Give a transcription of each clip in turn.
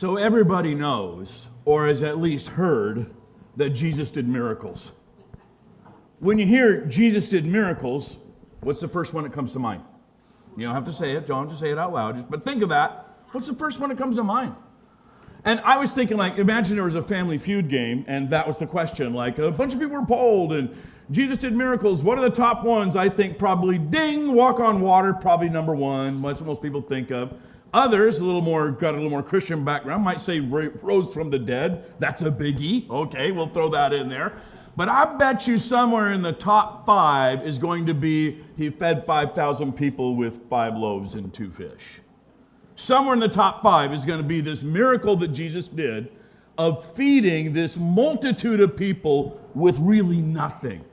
So everybody knows, or has at least heard, that Jesus did miracles. When you hear Jesus did miracles, what's the first one that comes to mind? You don't have to say it, don't have to say it out loud, but think of that. What's the first one that comes to mind? And I was thinking, like, imagine there was a Family Feud game, and that was the question. Like, a bunch of people were polled, and Jesus did miracles. What are the top ones? I think probably, ding, walk on water, probably number one. That's what most people think of. Others, got a little more Christian background, might say rose from the dead. That's a biggie. Okay, we'll throw that in there. But I bet you somewhere in the top 5 is going to be, he fed 5,000 people with 5 loaves and 2 fish. Somewhere in the top 5 is going to be this miracle that Jesus did of feeding this multitude of people with really nothing.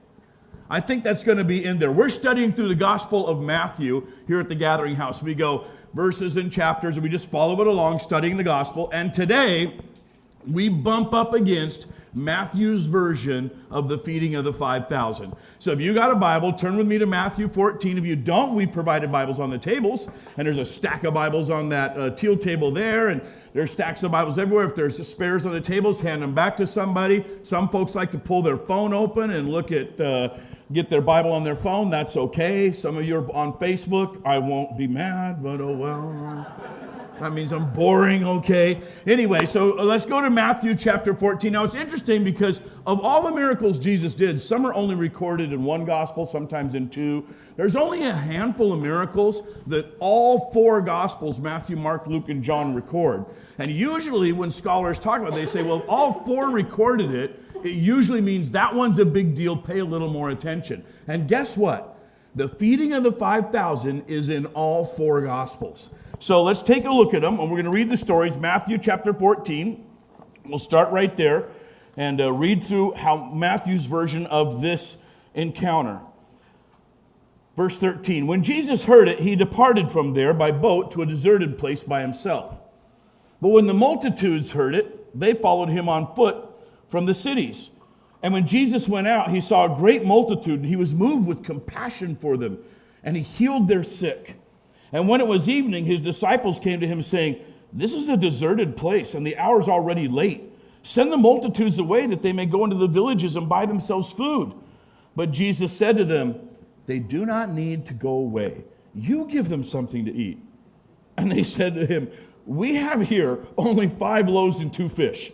I think that's going to be in there. We're studying through the Gospel of Matthew here at the Gathering House. We go verses and chapters, and we just follow it along, studying the Gospel. And today, we bump up against Matthew's version of the feeding of the 5,000. So if you got a Bible, turn with me to Matthew 14. If you don't, we've provided Bibles on the tables, and there's a stack of Bibles on that teal table there, and there's stacks of Bibles everywhere. If there's spares on the tables, hand them back to somebody. Some folks like to pull their phone open and look at get their Bible on their phone. That's okay. Some of you are on Facebook. I won't be mad, but oh well. That means I'm boring, okay? Anyway, so let's go to Matthew chapter 14. Now, it's interesting because of all the miracles Jesus did, some are only recorded in one gospel, sometimes in 2. There's only a handful of miracles that all 4 gospels, Matthew, Mark, Luke, and John, record. And usually when scholars talk about it, they say, well, all 4 recorded it. It usually means that one's a big deal. Pay a little more attention. And guess what? The feeding of the 5,000 is in all 4 gospels. So let's take a look at them, and we're going to read the stories. Matthew chapter 14. We'll start right there and read through how Matthew's version of this encounter. Verse 13. When Jesus heard it, he departed from there by boat to a deserted place by himself. But when the multitudes heard it, they followed him on foot from the cities. And when Jesus went out, he saw a great multitude, and he was moved with compassion for them, and he healed their sick. And when it was evening, his disciples came to him saying, "This is a deserted place, and the hour is already late. Send the multitudes away that they may go into the villages and buy themselves food." But Jesus said to them, "They do not need to go away. You give them something to eat." And they said to him, "We have here only 5 loaves and 2 fish.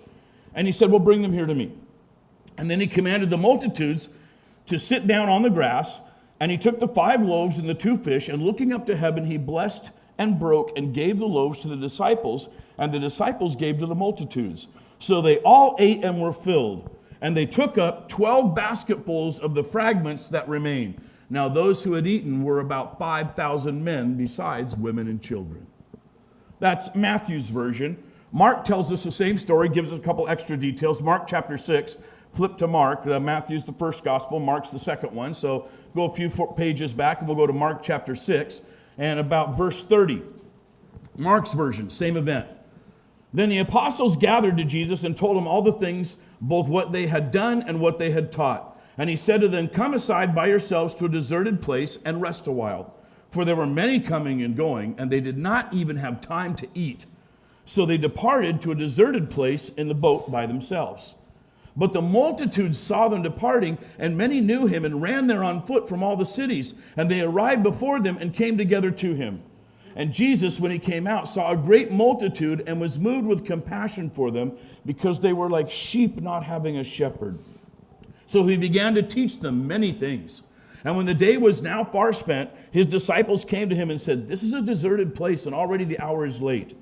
And he said, "Well, bring them here to me." And then he commanded the multitudes to sit down on the grass. And he took the 5 loaves and the 2 fish, and looking up to heaven, he blessed and broke and gave the loaves to the disciples, and the disciples gave to the multitudes. So they all ate and were filled. And they took up 12 basketfuls of the fragments that remained. Now those who had eaten were about 5,000 men, besides women and children. That's Matthew's version. Mark tells us the same story, gives us a couple extra details. Mark chapter 6, flip to Mark. Matthew's the first gospel, Mark's the second one. So go a few pages back and we'll go to Mark chapter 6 and about verse 30. Mark's version, same event. Then the apostles gathered to Jesus and told him all the things, both what they had done and what they had taught. And he said to them, "Come aside by yourselves to a deserted place and rest a while." For there were many coming and going, and they did not even have time to eat. So they departed to a deserted place in the boat by themselves. But the multitudes saw them departing, and many knew him and ran there on foot from all the cities. And they arrived before them and came together to him. And Jesus, when he came out, saw a great multitude and was moved with compassion for them, because they were like sheep not having a shepherd. So he began to teach them many things. And when the day was now far spent, his disciples came to him and said, "This is a deserted place, and already the hour is late.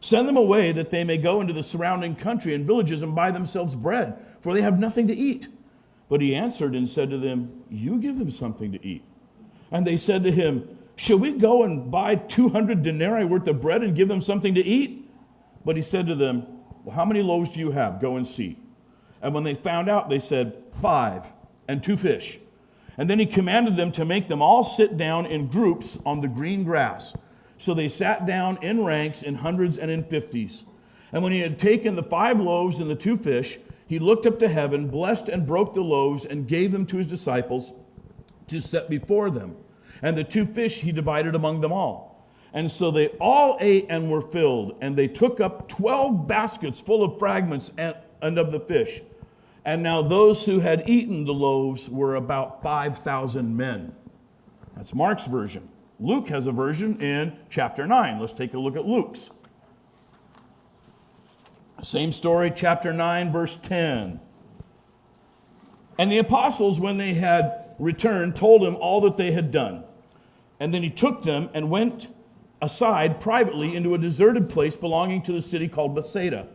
Send them away that they may go into the surrounding country and villages and buy themselves bread, for they have nothing to eat." But he answered and said to them, "You give them something to eat." And they said to him, "Shall we go and buy 200 denarii worth of bread and give them something to eat?" But he said to them, "Well, how many loaves do you have? Go and see." And when they found out, they said, 5 and 2 fish. And then he commanded them to make them all sit down in groups on the green grass. So they sat down in ranks, in hundreds and in 50s. And when he had taken the 5 loaves and the 2 fish, he looked up to heaven, blessed and broke the loaves, and gave them to his disciples to set before them. And the 2 fish he divided among them all. And so they all ate and were filled, and they took up 12 baskets full of fragments and of the fish. And now those who had eaten the loaves were about 5,000 men. That's Mark's version. Luke has a version in chapter 9. Let's take a look at Luke's. Same story, chapter 9, verse 10. And the apostles, when they had returned, told him all that they had done. And then he took them and went aside privately into a deserted place belonging to the city called Bethsaida.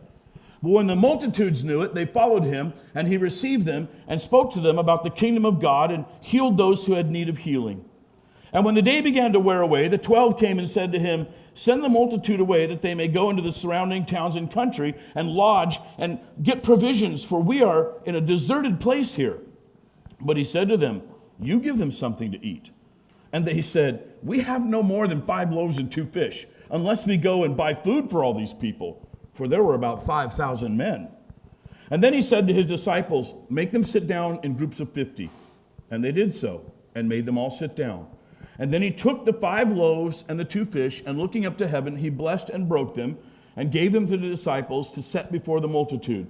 But when the multitudes knew it, they followed him, and he received them and spoke to them about the kingdom of God and healed those who had need of healing. And when the day began to wear away, the 12 came and said to him, "Send the multitude away that they may go into the surrounding towns and country and lodge and get provisions, for we are in a deserted place here." But he said to them, "You give them something to eat." And they said, "We have no more than 5 loaves and 2 fish, unless we go and buy food for all these people." For there were about 5,000 men. And then he said to his disciples, "Make them sit down in groups of 50. And they did so, and made them all sit down. And then he took the 5 loaves and the 2 fish, and looking up to heaven, he blessed and broke them, and gave them to the disciples to set before the multitude.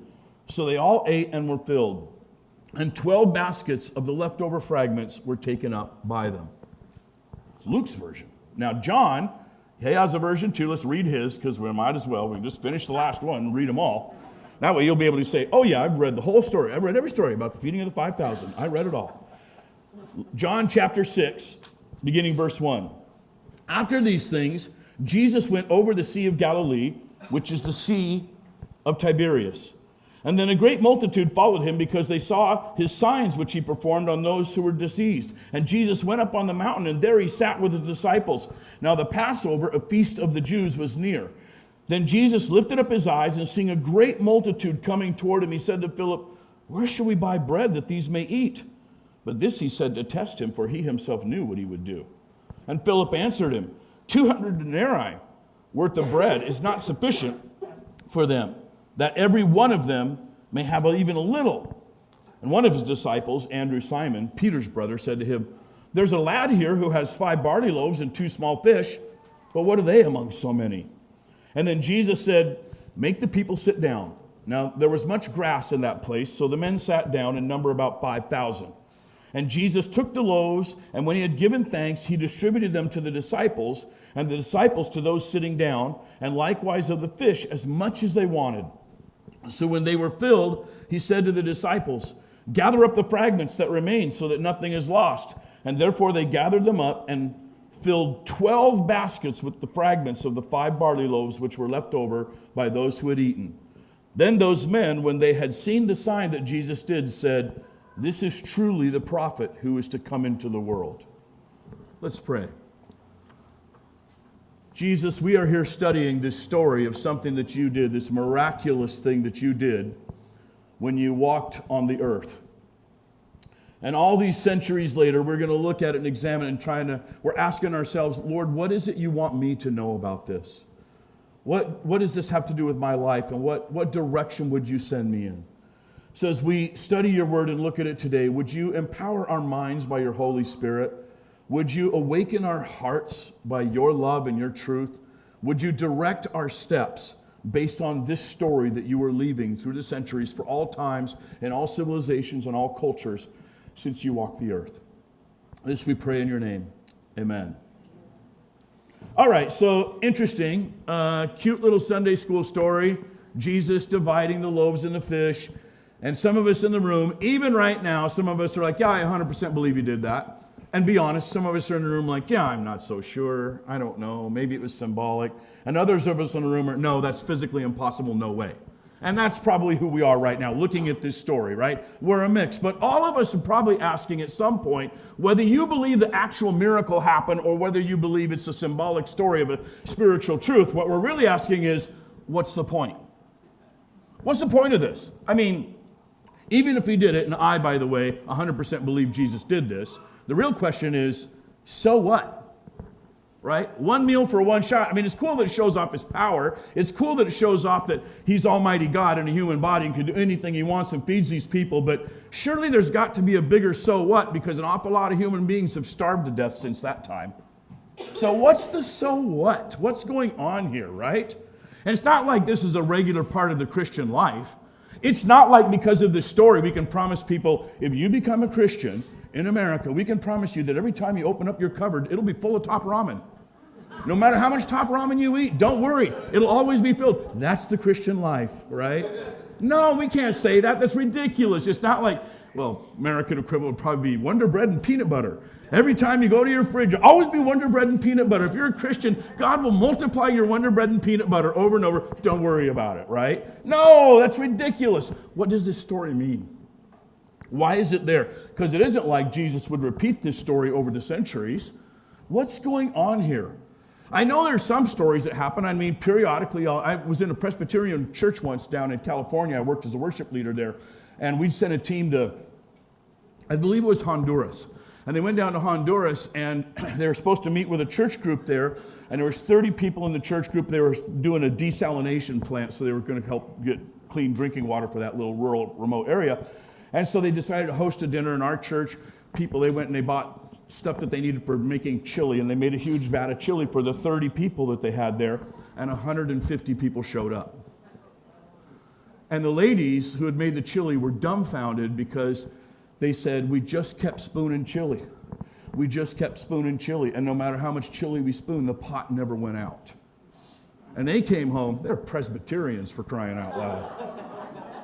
So they all ate and were filled. And 12 baskets of the leftover fragments were taken up by them. It's Luke's version. Now John, he has a version too. Let's read his, because we might as well. We can just finish the last one and read them all. That way you'll be able to say, "Oh yeah, I've read the whole story. I've read every story about the feeding of the 5,000. I read it all." John chapter 6, beginning verse 1. After these things, Jesus went over the Sea of Galilee, which is the Sea of Tiberias. And then a great multitude followed him because they saw his signs which he performed on those who were diseased. And Jesus went up on the mountain, and there he sat with his disciples. Now the Passover, a feast of the Jews, was near. Then Jesus lifted up his eyes, and seeing a great multitude coming toward him, he said to Philip, "Where shall we buy bread that these may eat?" But this he said to test him, for he himself knew what he would do. And Philip answered him, 200 denarii worth of bread is not sufficient for them, that every one of them may have even a little. And one of his disciples, Andrew, Simon, Peter's brother, said to him, "There's a lad here who has 5 barley loaves and 2 small fish, but what are they among so many?" And then Jesus said, "Make the people sit down." Now there was much grass in that place, so the men sat down in number about 5,000. And Jesus took the loaves, and when he had given thanks, he distributed them to the disciples, and the disciples to those sitting down, and likewise of the fish as much as they wanted. So when they were filled, he said to the disciples, "Gather up the fragments that remain so that nothing is lost." And therefore they gathered them up and filled 12 baskets with the fragments of the 5 barley loaves which were left over by those who had eaten. Then those men, when they had seen the sign that Jesus did, said, "This is truly the prophet who is to come into the world." Let's pray. Jesus, we are here studying this story of something that you did, this miraculous thing that you did when you walked on the earth. And all these centuries later, we're going to look at it and examine it and we're asking ourselves, Lord, what is it you want me to know about this? What does this have to do with my life, and what direction would you send me in? So as we study your word and look at it today, would you empower our minds by your Holy Spirit? Would you awaken our hearts by your love and your truth? Would you direct our steps based on this story that you are leaving through the centuries for all times and all civilizations and all cultures since you walked the earth? This we pray in your name. Amen. All right, so interesting, cute little Sunday school story. Jesus dividing the loaves and the fish. And some of us in the room, even right now, some of us are like, yeah, I 100% believe you did that. And be honest, some of us are in the room like, yeah, I'm not so sure. I don't know. Maybe it was symbolic. And others of us in the room are, no, that's physically impossible. No way. And that's probably who we are right now, looking at this story, right? We're a mix. But all of us are probably asking at some point whether you believe the actual miracle happened or whether you believe it's a symbolic story of a spiritual truth. What we're really asking is, what's the point? What's the point of this? I mean, even if he did it, and I, by the way, 100% believe Jesus did this, the real question is, so what? Right? One meal for one shot. I mean, it's cool that it shows off his power. It's cool that it shows off that he's Almighty God in a human body and can do anything he wants and feeds these people. But surely there's got to be a bigger so what, because an awful lot of human beings have starved to death since that time. So what's the so what? What's going on here, right? And it's not like this is a regular part of the Christian life. It's not like because of this story we can promise people, if you become a Christian in America, we can promise you that every time you open up your cupboard, it'll be full of top ramen. No matter how much top ramen you eat, don't worry. It'll always be filled. That's the Christian life, right? No, we can't say that. That's ridiculous. It's not like, well, American equivalent would probably be Wonder Bread and peanut butter. Every time you go to your fridge, always be Wonder Bread and peanut butter. If you're a Christian, God will multiply your Wonder Bread and peanut butter over and over. Don't worry about it, right? No, that's ridiculous. What does this story mean? Why is it there? Because it isn't like Jesus would repeat this story over the centuries. What's going on here? I know there's some stories that happen. I mean, periodically, I was in a Presbyterian church once down in California. I worked as a worship leader there. And we'd sent a team to, I believe it was Honduras. And they went down to Honduras, and they were supposed to meet with a church group there. And there was 30 people in the church group. They were doing a desalination plant, so they were going to help get clean drinking water for that little rural, remote area. And so they decided to host a dinner in our church. People, they went and they bought stuff that they needed for making chili, and they made a huge vat of chili for the 30 people that they had there, and 150 people showed up. And the ladies who had made the chili were dumbfounded because they said, we just kept spooning chili. We just kept spooning chili, and no matter how much chili we spooned, the pot never went out. And they came home, they're Presbyterians for crying out loud.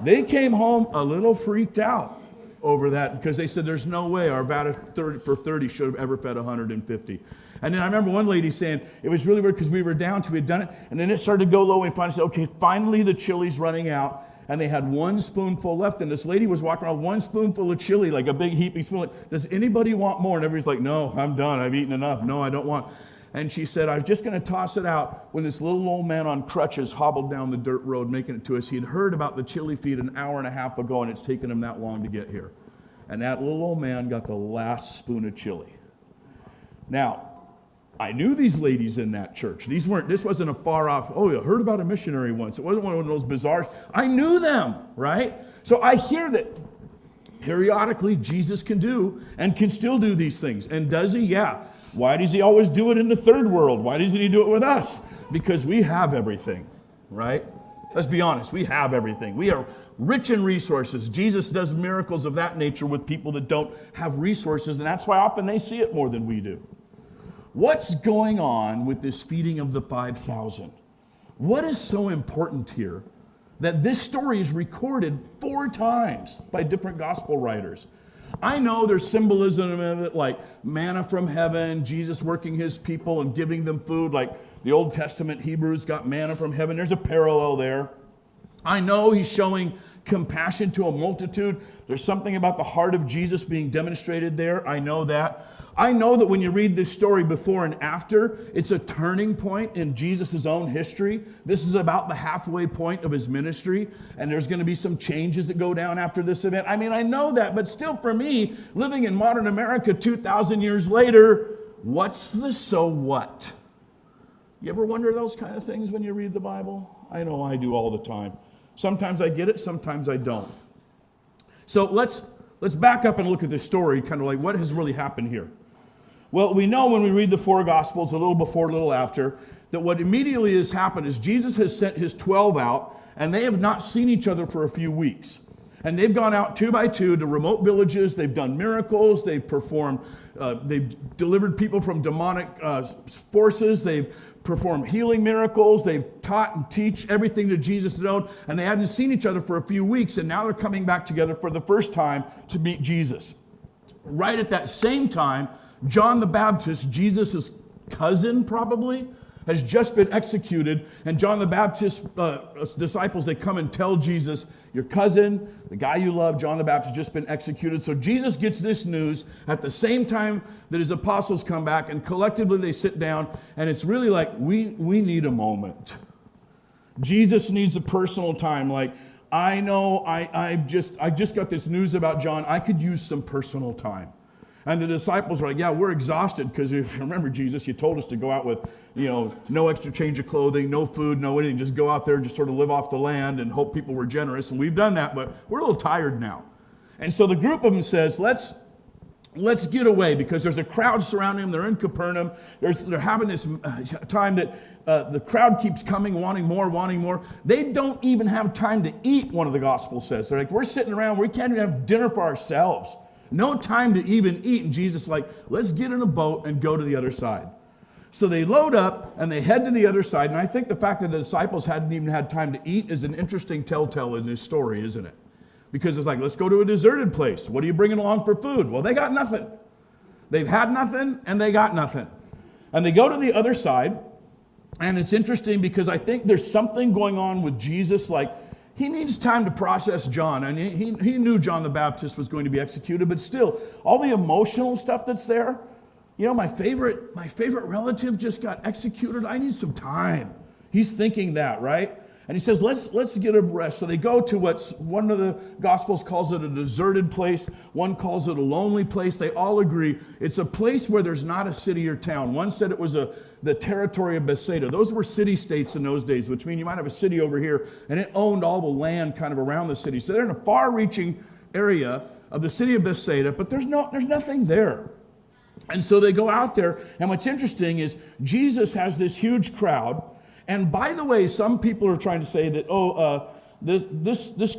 They came home a little freaked out over that because they said there's no way our vat of 30 should have ever fed 150. And then I remember one lady saying it was really weird because we were down to, we had done it, and then it started to go low, and we finally said, okay, finally the chili's running out, and they had one spoonful left, and this lady was walking around with one spoonful of chili, like a big heaping spoon, like, does anybody want more? And everybody's like, no, I'm done, I've eaten enough, no, I don't want. And she said, I was just going to toss it out when this little old man on crutches hobbled down the dirt road making it to us. He had heard about the chili feed an hour and a half ago, and it's taken him that long to get here. And that little old man got the last spoon of chili. Now, I knew these ladies in that church. This wasn't a far off, oh, you heard about a missionary once. It wasn't one of those bizarre. I knew them, right? So I hear that periodically Jesus can do and can still do these things. And does he? Yeah. Why does he always do it in the third world? Why doesn't he do it with us? Because we have everything, right? Let's be honest. We have everything. We are rich in resources. Jesus does miracles of that nature with people that don't have resources, and that's why often they see it more than we do. What's going on with this feeding of the 5,000? What is so important here that this story is recorded 4 times by different gospel writers? I know there's symbolism in it, like manna from heaven, Jesus working his people and giving them food, like the Old Testament Hebrews got manna from heaven. There's a parallel there. I know he's showing compassion to a multitude. There's something about the heart of Jesus being demonstrated there. I know that. I know that when you read this story before and after, it's a turning point in Jesus' own history. This is about the halfway point of his ministry, and there's going to be some changes that go down after this event. I mean, I know that, but still for me, living in modern America 2,000 years later, what's the so what? You ever wonder those kind of things when you read the Bible? I know I do all the time. Sometimes I get it, sometimes I don't. So let's back up and look at this story, kind of like what has really happened here. Well, we know when we read the 4 Gospels, a little before, a little after, that what immediately has happened is Jesus has sent his 12 out, and they have not seen each other for a few weeks. And they've gone out 2 by 2 to remote villages. They've done miracles. They've performed, they've delivered people from demonic forces. They've performed healing miracles. They've taught and teach everything that Jesus had known. And they hadn't seen each other for a few weeks. And now they're coming back together for the first time to meet Jesus. Right at that same time, John the Baptist, Jesus' cousin probably, has just been executed. And John the Baptist's disciples, they come and tell Jesus, your cousin, the guy you love, John the Baptist, has just been executed. So Jesus gets this news at the same time that his apostles come back, and collectively they sit down, and it's really like, we need a moment. Jesus needs a personal time. Like, I know I just got this news about John. I could use some personal time. And the disciples are like, yeah, we're exhausted because if you remember, Jesus, you told us to go out with, no extra change of clothing, no food, no anything. Just go out there and just sort of live off the land and hope people were generous. And we've done that, but we're a little tired now. And so the group of them says, let's let's get away, because there's a crowd surrounding them. They're in Capernaum. They're having this time that the crowd keeps coming, wanting more, wanting more. They don't even have time to eat, one of the Gospels says. They're like, we're sitting around, we can't even have dinner for ourselves. No time to even eat. And Jesus is like, let's get in a boat and go to the other side. So they load up and they head to the other side. And I think the fact that the disciples hadn't even had time to eat is an interesting telltale in this story, isn't it? Because it's like, let's go to a deserted place. What are you bringing along for food? Well, they got nothing. They've had nothing and they got nothing. And they go to the other side. And it's interesting because I think there's something going on with Jesus. Like, he needs time to process John. And he knew John the Baptist was going to be executed. But still, all the emotional stuff that's there. You know, my favorite relative just got executed. I need some time. He's thinking that, right? And he says, let's get a rest. So they go to what's one of the Gospels calls it a deserted place. One calls it a lonely place. They all agree it's a place where there's not a city or town. One said it was the territory of Bethsaida. Those were city-states in those days, which means you might have a city over here, and it owned all the land kind of around the city. So they're in a far-reaching area of the city of Bethsaida, but there's nothing there. And so they go out there, and what's interesting is Jesus has this huge crowd. And by the way, some people are trying to say that, this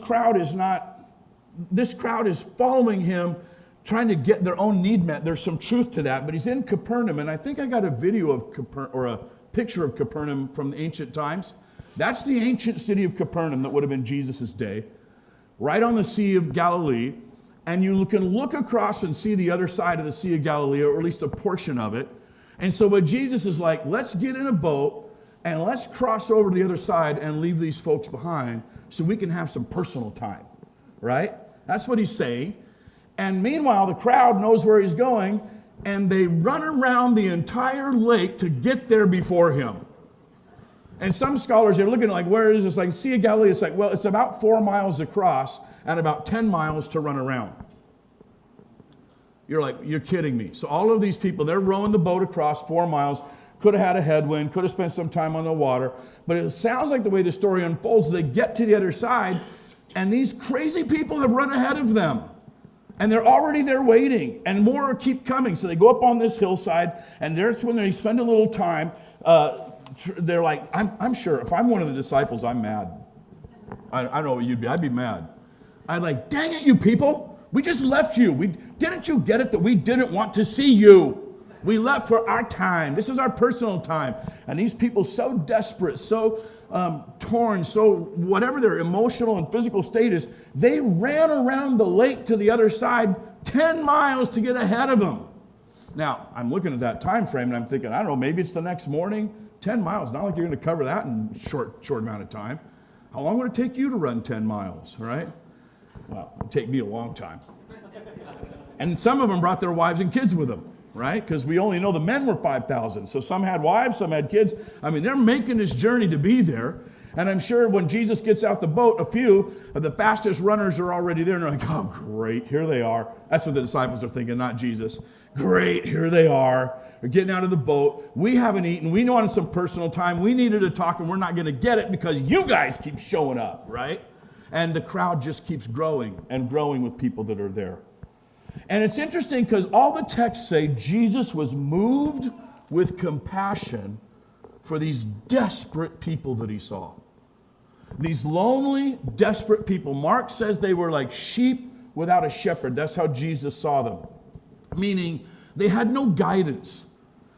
crowd is following him, trying to get their own need met. There's some truth to that, but he's in Capernaum, and I think I got a video of or a picture of Capernaum from the ancient times. That's the ancient city of Capernaum that would have been Jesus' day, right on the Sea of Galilee. And you can look across and see the other side of the Sea of Galilee, or at least a portion of it. And so what Jesus is like, let's get in a boat and let's cross over to the other side and leave these folks behind so we can have some personal time, right? That's what he's saying. And meanwhile, the crowd knows where he's going, and they run around the entire lake to get there before him. And some scholars are looking like, where is this? Like, Sea of Galilee, it's like, well, it's about 4 miles across and about 10 miles to run around. You're like, you're kidding me. So all of these people, they're rowing the boat across 4 miles, could have had a headwind, could have spent some time on the water. But it sounds like the way the story unfolds, they get to the other side, and these crazy people have run ahead of them. And they're already there waiting, and more keep coming. So they go up on this hillside, and there's when they spend a little time. They're like, I'm sure if I'm one of the disciples, I'm mad. I don't know what you'd be. I'd be mad. I'd like, dang it, you people. We just left you. Didn't you get it that we didn't want to see you? We left for our time. This is our personal time. And these people so desperate, so torn, so whatever their emotional and physical state is, they ran around the lake to the other side 10 miles to get ahead of them. Now, I'm looking at that time frame and I'm thinking, I don't know, maybe it's the next morning. 10 miles, not like you're going to cover that in a short amount of time. How long would it take you to run 10 miles, right? Well, it would take me a long time. And some of them brought their wives and kids with them, right? Because we only know the men were 5,000. So some had wives, some had kids. I mean, they're making this journey to be there. And I'm sure when Jesus gets out the boat, a few of the fastest runners are already there. And they're like, oh, great, here they are. That's what the disciples are thinking, not Jesus. Great, here they are. They're getting out of the boat. We haven't eaten. We wanted some personal time. We needed to talk, and we're not going to get it because you guys keep showing up, right? And the crowd just keeps growing and growing with people that are there. And it's interesting because all the texts say Jesus was moved with compassion for these desperate people that he saw. These lonely, desperate people. Mark says they were like sheep without a shepherd. That's how Jesus saw them. Meaning they had no guidance.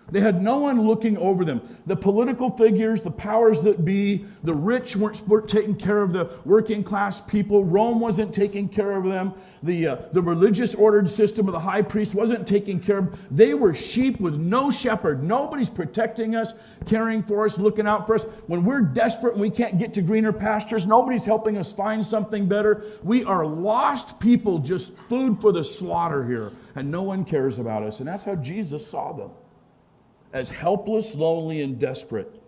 They had no one looking over them. The political figures, the powers that be, the rich weren't taking care of the working class people. Rome wasn't taking care of them. The religious ordered system of the high priest wasn't taking care of them. They were sheep with no shepherd. Nobody's protecting us, caring for us, looking out for us. When we're desperate and we can't get to greener pastures, nobody's helping us find something better. We are lost people, just food for the slaughter here. And no one cares about us. And that's how Jesus saw them. As helpless, lonely, and desperate.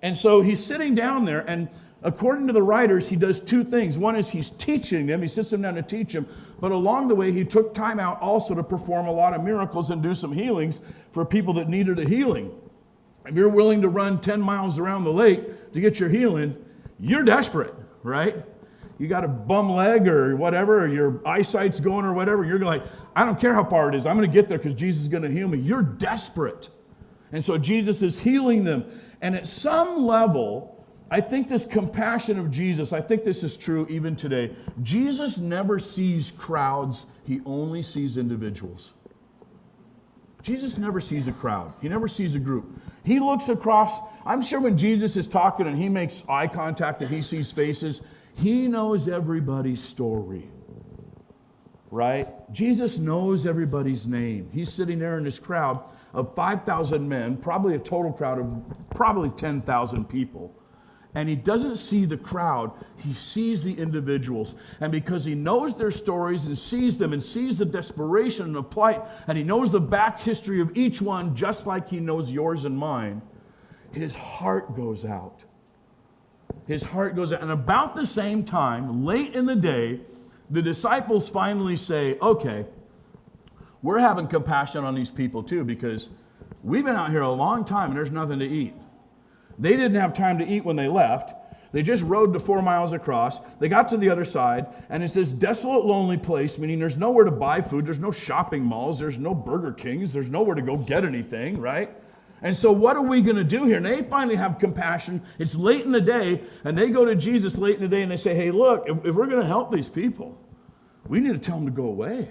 And so he's sitting down there, and according to the writers, he does two things. One is he's teaching them. He sits them down to teach them. But along the way, he took time out also to perform a lot of miracles and do some healings for people that needed a healing. If you're willing to run 10 miles around the lake to get your healing, you're desperate, right? you got a bum leg or whatever, or your eyesight's going or whatever, you're like, I don't care how far it is, I'm going to get there because Jesus is going to heal me. You're desperate. And so Jesus is healing them. And at some level, I think this compassion of Jesus, I think this is true even today. Jesus never sees crowds, he only sees individuals. Jesus never sees a crowd. He never sees a group. He looks across. I'm sure when Jesus is talking and he makes eye contact and he sees faces, he knows everybody's story, right? Jesus knows everybody's name. He's sitting there in this crowd of 5,000 men, probably a total crowd of probably 10,000 people. And he doesn't see the crowd, he sees the individuals. And because he knows their stories and sees them and sees the desperation and the plight, and he knows the back history of each one just like he knows yours and mine, his heart goes out. His heart goes out. And about the same time, late in the day, the disciples finally say, okay, we're having compassion on these people too, because we've been out here a long time and there's nothing to eat. They didn't have time to eat when they left. They just rode the 4 miles across. They got to the other side, and it's this desolate, lonely place, meaning there's nowhere to buy food. There's no shopping malls. There's no Burger Kings. There's nowhere to go get anything, right? And so what are we going to do here? And they finally have compassion. It's late in the day, and they go to Jesus late in the day, and they say, hey, look, if we're going to help these people, we need to tell them to go away.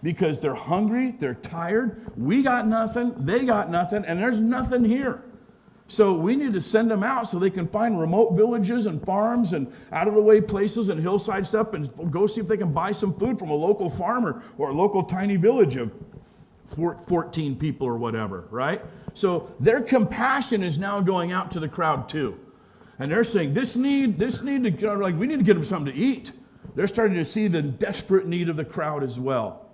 Because they're hungry, they're tired, we got nothing, they got nothing, and there's nothing here. So we need to send them out so they can find remote villages and farms and out-of-the-way places and hillside stuff and go see if they can buy some food from a local farmer or a local tiny village of 14 people or whatever, right? So their compassion is now going out to the crowd too. And they're saying, we need to get them something to eat. They're starting to see the desperate need of the crowd as well.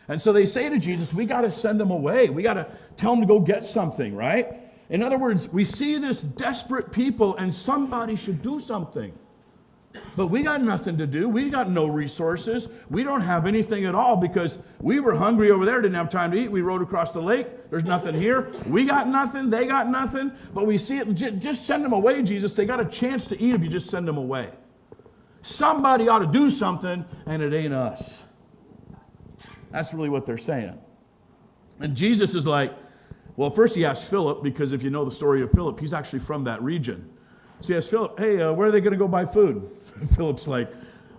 And so they say to Jesus, we got to send them away. We got to tell them to go get something, right? In other words, we see this desperate people and somebody should do something. But we got nothing to do. We got no resources. We don't have anything at all because we were hungry over there, didn't have time to eat. We rode across the lake. There's nothing here. We got nothing. They got nothing. But we see it. Just send them away, Jesus. They got a chance to eat if you just send them away. Somebody ought to do something, and it ain't us. That's really what they're saying. And Jesus is like, well, first he asked Philip, because if you know the story of Philip, he's actually from that region. So he asked Philip, hey, where are they going to go buy food? Philip's like,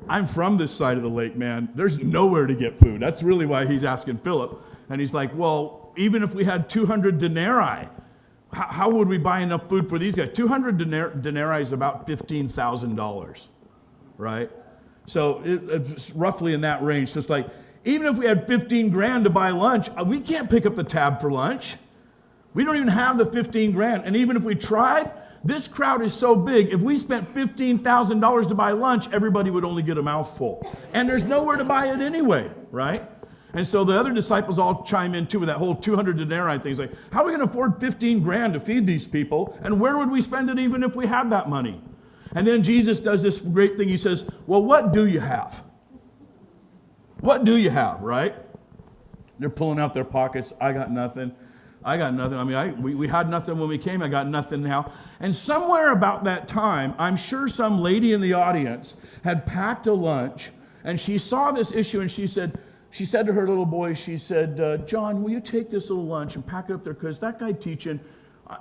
I'm from this side of the lake, man. There's nowhere to get food. That's really why he's asking Philip. And he's like, well, even if we had 200 denarii, how would we buy enough food for these guys? 200 denarii is about $15,000, right? So it's roughly in that range. So it's like, even if we had 15 grand to buy lunch, we can't pick up the tab for lunch. We don't even have the 15 grand. And even if we tried, this crowd is so big, if we spent $15,000 to buy lunch, everybody would only get a mouthful. And there's nowhere to buy it anyway, right? And so the other disciples all chime in too with that whole 200 denarii thing. It's like, how are we going to afford 15 grand to feed these people? And where would we spend it even if we had that money? And then Jesus does this great thing. He says, well, what do you have? What do you have, right? They're pulling out their pockets. I got nothing. I got nothing. I mean, we had nothing when we came. I got nothing now. And somewhere about that time, I'm sure some lady in the audience had packed a lunch, and she saw this issue, and she said to her little boy, she said, John, will you take this little lunch and pack it up there? Because that guy teaching,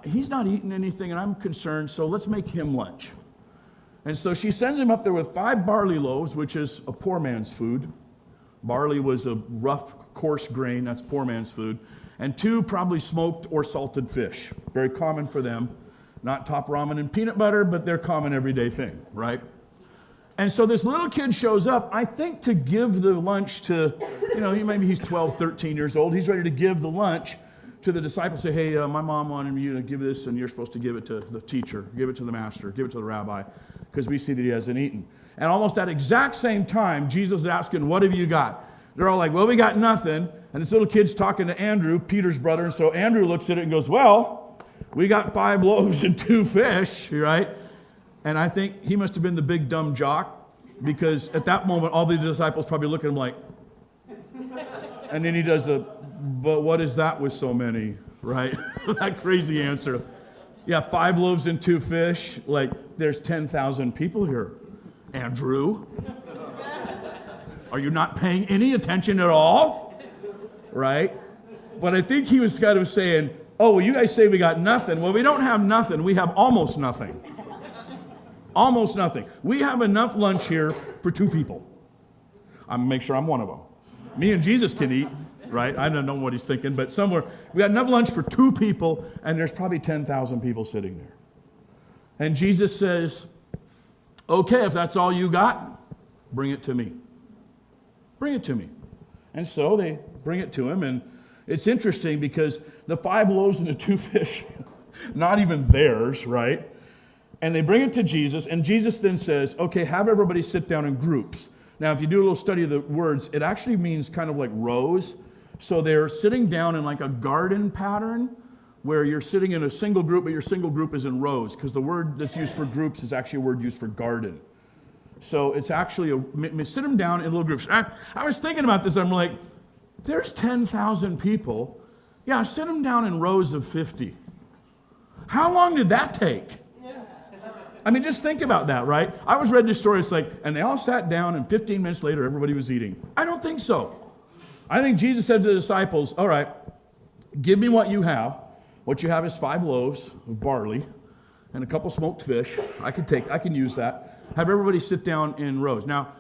he's not eating anything, and I'm concerned, so let's make him lunch. And so she sends him up there with 5 barley loaves, which is a poor man's food. Barley was a rough, coarse grain. That's poor man's food. And 2 probably smoked or salted fish. Very common for them. Not top ramen and peanut butter, but they're common everyday thing, right? And so this little kid shows up, I think to give the lunch to, maybe he's 12, 13 years old. He's ready to give the lunch to the disciples. Say, hey, my mom wanted you to give this, and you're supposed to give it to the teacher, give it to the master, give it to the rabbi, because we see that he hasn't eaten. And almost at exact same time, Jesus is asking, what have you got? They're all like, well, we got nothing. And this little kid's talking to Andrew, Peter's brother. And so Andrew looks at it and goes, well, we got 5 loaves and 2 fish, right? And I think he must have been the big dumb jock, because at that moment, all the disciples probably look at him like, and then he does but what is that with so many, right? That crazy answer. Yeah, 5 loaves and 2 fish. Like, there's 10,000 people here. Andrew? Are you not paying any attention at all? Right? But I think he was kind of saying, oh, well, you guys say we got nothing. Well, we don't have nothing. We have almost nothing. Almost nothing. We have enough lunch here for 2 people. I'm going to make sure I'm one of them. Me and Jesus can eat, right? I don't know what he's thinking, but somewhere. We got enough lunch for 2 people, and there's probably 10,000 people sitting there. And Jesus says, okay, if that's all you got, bring it to me. Bring it to me. And so they bring it to him, and it's interesting because the 5 loaves and the 2 fish, not even theirs, right? And they bring it to Jesus, and Jesus then says, okay, have everybody sit down in groups. Now, if you do a little study of the words, it actually means kind of like rows. So they're sitting down in like a garden pattern where you're sitting in a single group, but your single group is in rows, because the word that's used for groups is actually a word used for garden. So it's actually, sit them down in little groups. I was thinking about this, I'm like, there's 10,000 people. Yeah, sit them down in rows of 50. How long did that take? I mean, just think about that, right? I was reading this story, it's like, and they all sat down, and 15 minutes later, everybody was eating. I don't think so. I think Jesus said to the disciples, all right, give me what you have. What you have is 5 loaves of barley and a couple smoked fish. I can use that. Have everybody sit down in rows. Now,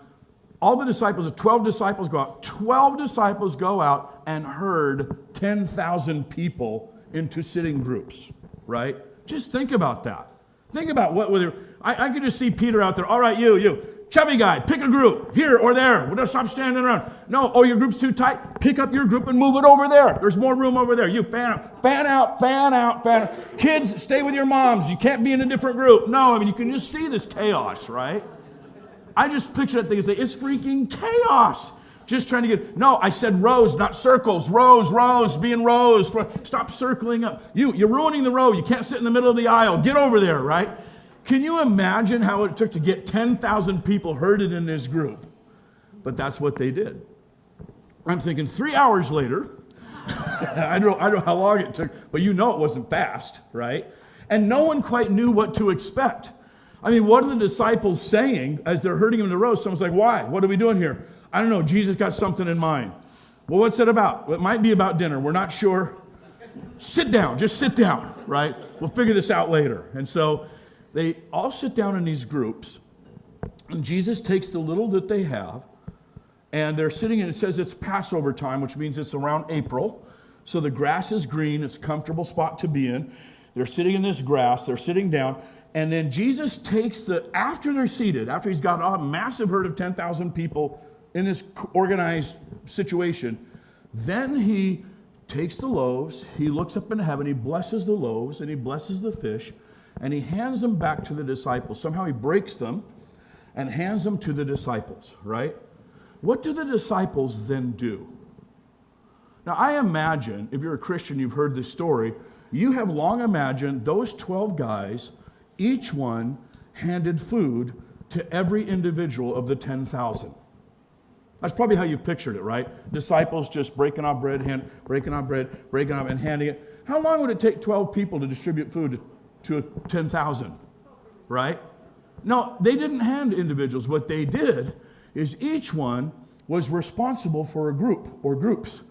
all the disciples, 12 disciples go out. 12 disciples go out and herd 10,000 people into sitting groups, right? Just think about that. Think about whether I could just see Peter out there. All right, you, chubby guy, pick a group here or there. We'll just stop standing around. No, oh, your group's too tight. Pick up your group and move it over there. There's more room over there. You fan out. Kids, stay with your moms. You can't be in a different group. No, I mean, you can just see this chaos, right? I just picture that thing and say, it's freaking chaos. Just trying to no, I said rows, not circles. Rows, be in rows. Stop circling up. You're ruining the row. You can't sit in the middle of the aisle. Get over there, right? Can you imagine how it took to get 10,000 people herded in this group? But that's what they did. I'm thinking 3 hours later, I don't know how long it took, but you know it wasn't fast, right? And no one quite knew what to expect. I mean, what are the disciples saying as they're herding them in the row? Someone's like, why? What are we doing here? I don't know. Jesus got something in mind. Well, what's it about? Well, it might be about dinner. We're not sure. Sit down. Just sit down, right? We'll figure this out later. And so they all sit down in these groups, and Jesus takes the little that they have, and they're sitting, and it says it's Passover time, which means it's around April. So the grass is green. It's a comfortable spot to be in. They're sitting in this grass. They're sitting down. And then Jesus takes after they're seated, after he's got a massive herd of 10,000 people in this organized situation, then he takes the loaves, he looks up into heaven, he blesses the loaves, and he blesses the fish, and he hands them back to the disciples. Somehow he breaks them and hands them to the disciples, right? What do the disciples then do? Now, I imagine, if you're a Christian, you've heard this story, you have long imagined those 12 guys, each one handed food to every individual of the 10,000. That's probably how you pictured it, right? Disciples just breaking off bread, and handing it. How long would it take 12 people to distribute food to 10,000, right? No, they didn't hand individuals. What they did is each one was responsible for a group or groups.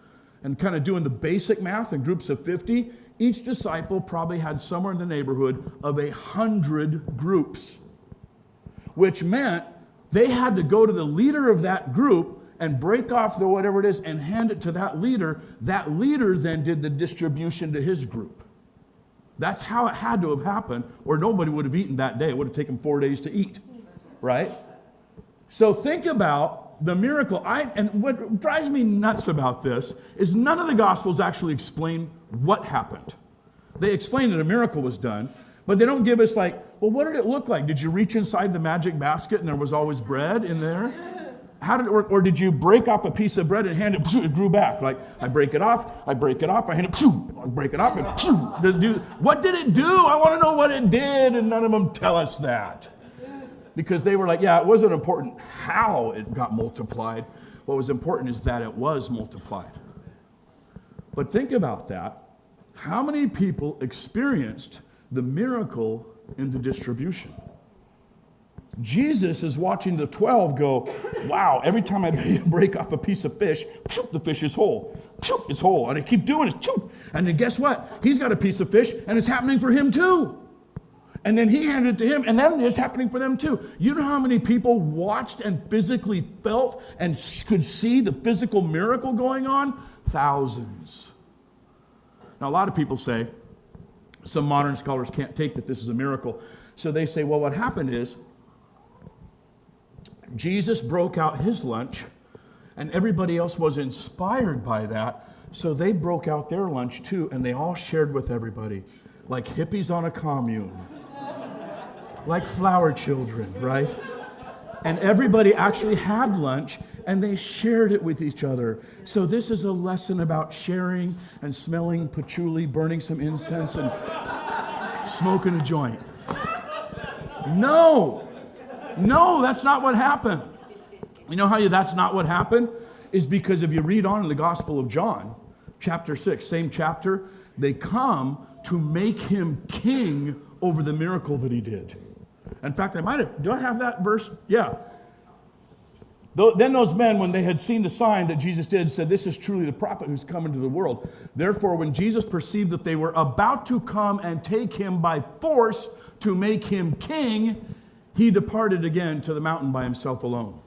And kind of doing the basic math in groups of 50, each disciple probably had somewhere in the neighborhood of 100 groups, which meant they had to go to the leader of that group and break off the whatever it is and hand it to that leader. That leader then did the distribution to his group. That's how it had to have happened, or nobody would have eaten that day. It would have taken 4 days to eat, right? So think about the miracle. And what drives me nuts about this is none of the Gospels actually explain what happened. They explain that a miracle was done, but they don't give us well, what did it look like? Did you reach inside the magic basket and there was always bread in there? How did it work? Or did you break off a piece of bread and hand it grew back? I break it off, I hand it, I break it off, and what did it do? I want to know what it did, and none of them tell us that. Because they were it wasn't important how it got multiplied. What was important is that it was multiplied. But think about that. How many people experienced the miracle in the distribution? Jesus is watching the 12 go, wow, every time I break off a piece of fish, the fish is whole. It's whole. And I keep doing it. And then guess what? He's got a piece of fish, and it's happening for him too. And then he handed it to him, and then it's happening for them too. You know how many people watched and physically felt and could see the physical miracle going on? Thousands. Now, a lot of people say, some modern scholars can't take that this is a miracle. So they say, well, what happened is, Jesus broke out his lunch, and everybody else was inspired by that, so they broke out their lunch too, and they all shared with everybody, like hippies on a commune, like flower children, right? And everybody actually had lunch, and they shared it with each other. So this is a lesson about sharing and smelling patchouli, burning some incense, and smoking a joint. No, that's not what happened. You know how that's not what happened? Is because if you read on in the Gospel of John, chapter 6, same chapter, they come to make him king over the miracle that he did. In fact, do I have that verse? Yeah. Then those men, when they had seen the sign that Jesus did, said, this is truly the prophet who's come into the world. Therefore, when Jesus perceived that they were about to come and take him by force to make him king, he departed again to the mountain by himself alone.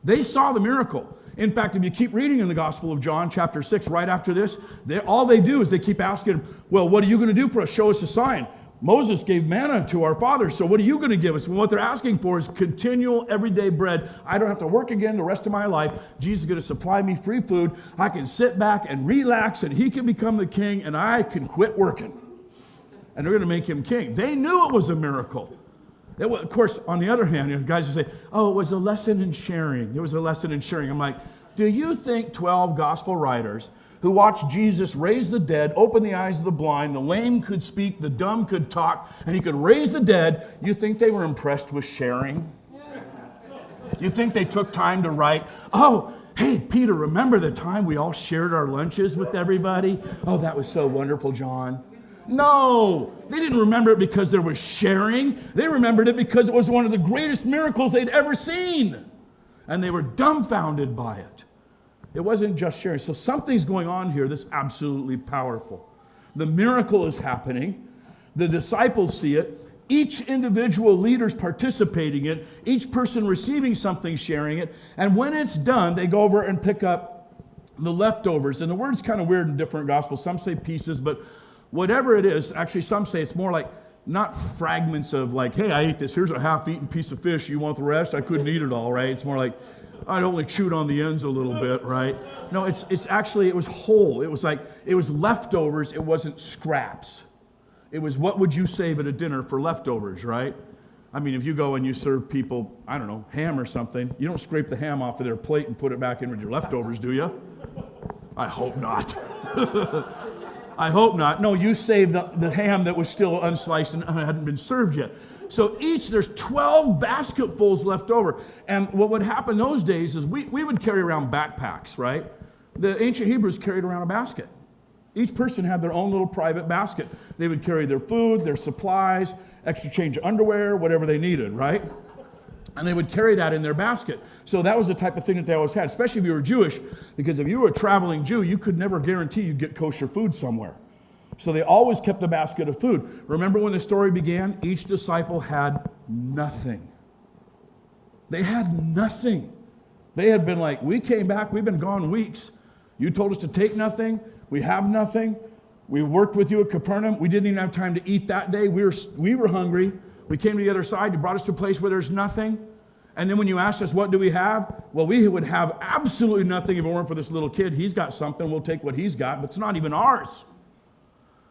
They saw the miracle. In fact, if you keep reading in the Gospel of John, chapter 6, right after this, all they do is they keep asking, well, what are you going to do for us? Show us a sign. Moses gave manna to our fathers, so what are you going to give us? And what they're asking for is continual, everyday bread. I don't have to work again the rest of my life. Jesus is going to supply me free food. I can sit back and relax, and he can become the king, and I can quit working. And they're going to make him king. They knew it was a miracle. Of course, on the other hand, guys will say, oh, it was a lesson in sharing. It was a lesson in sharing. I'm like, do you think 12 gospel writers who watched Jesus raise the dead, open the eyes of the blind, the lame could speak, the dumb could talk, and he could raise the dead, you think they were impressed with sharing? You think they took time to write, oh, hey, Peter, remember the time we all shared our lunches with everybody? Oh, that was so wonderful, John. No, they didn't remember it because there was sharing. They remembered it because it was one of the greatest miracles they'd ever seen. And they were dumbfounded by it. It wasn't just sharing. So something's going on here that's absolutely powerful. The miracle is happening. The disciples see it. Each individual leader's participating in it. Each person receiving something, sharing it. And when it's done, they go over and pick up the leftovers. And the word's kind of weird in different gospels. Some say pieces, but whatever it is, actually some say it's more like not fragments of like, hey, I ate this. Here's a half-eaten piece of fish. You want the rest? I couldn't eat it all, right? It's more like, I'd only chewed on the ends a little bit, right? No, it's actually, it was whole. It was like, it was leftovers. It wasn't scraps. It was what would you save at a dinner for leftovers, right? I mean, if you go and you serve people, I don't know, ham or something, you don't scrape the ham off of their plate and put it back in with your leftovers, do you? I hope not. I hope not. No, you save the ham that was still unsliced and hadn't been served yet. So there's 12 basketfuls left over. And what would happen those days is we would carry around backpacks, right? The ancient Hebrews carried around a basket. Each person had their own little private basket. They would carry their food, their supplies, extra change of underwear, whatever they needed, right? And they would carry that in their basket. So that was the type of thing that they always had, especially if you were Jewish, because if you were a traveling Jew, you could never guarantee you'd get kosher food somewhere. So they always kept a basket of food. Remember when the story began? Each disciple had nothing. They had nothing. They had been like, we came back, we've been gone weeks. You told us to take nothing. We have nothing. We worked with you at Capernaum. We didn't even have time to eat that day. We were hungry. We came to the other side. You brought us to a place where there's nothing. And then when you asked us, what do we have? Well, we would have absolutely nothing if it weren't for this little kid. He's got something. We'll take what he's got, but it's not even ours.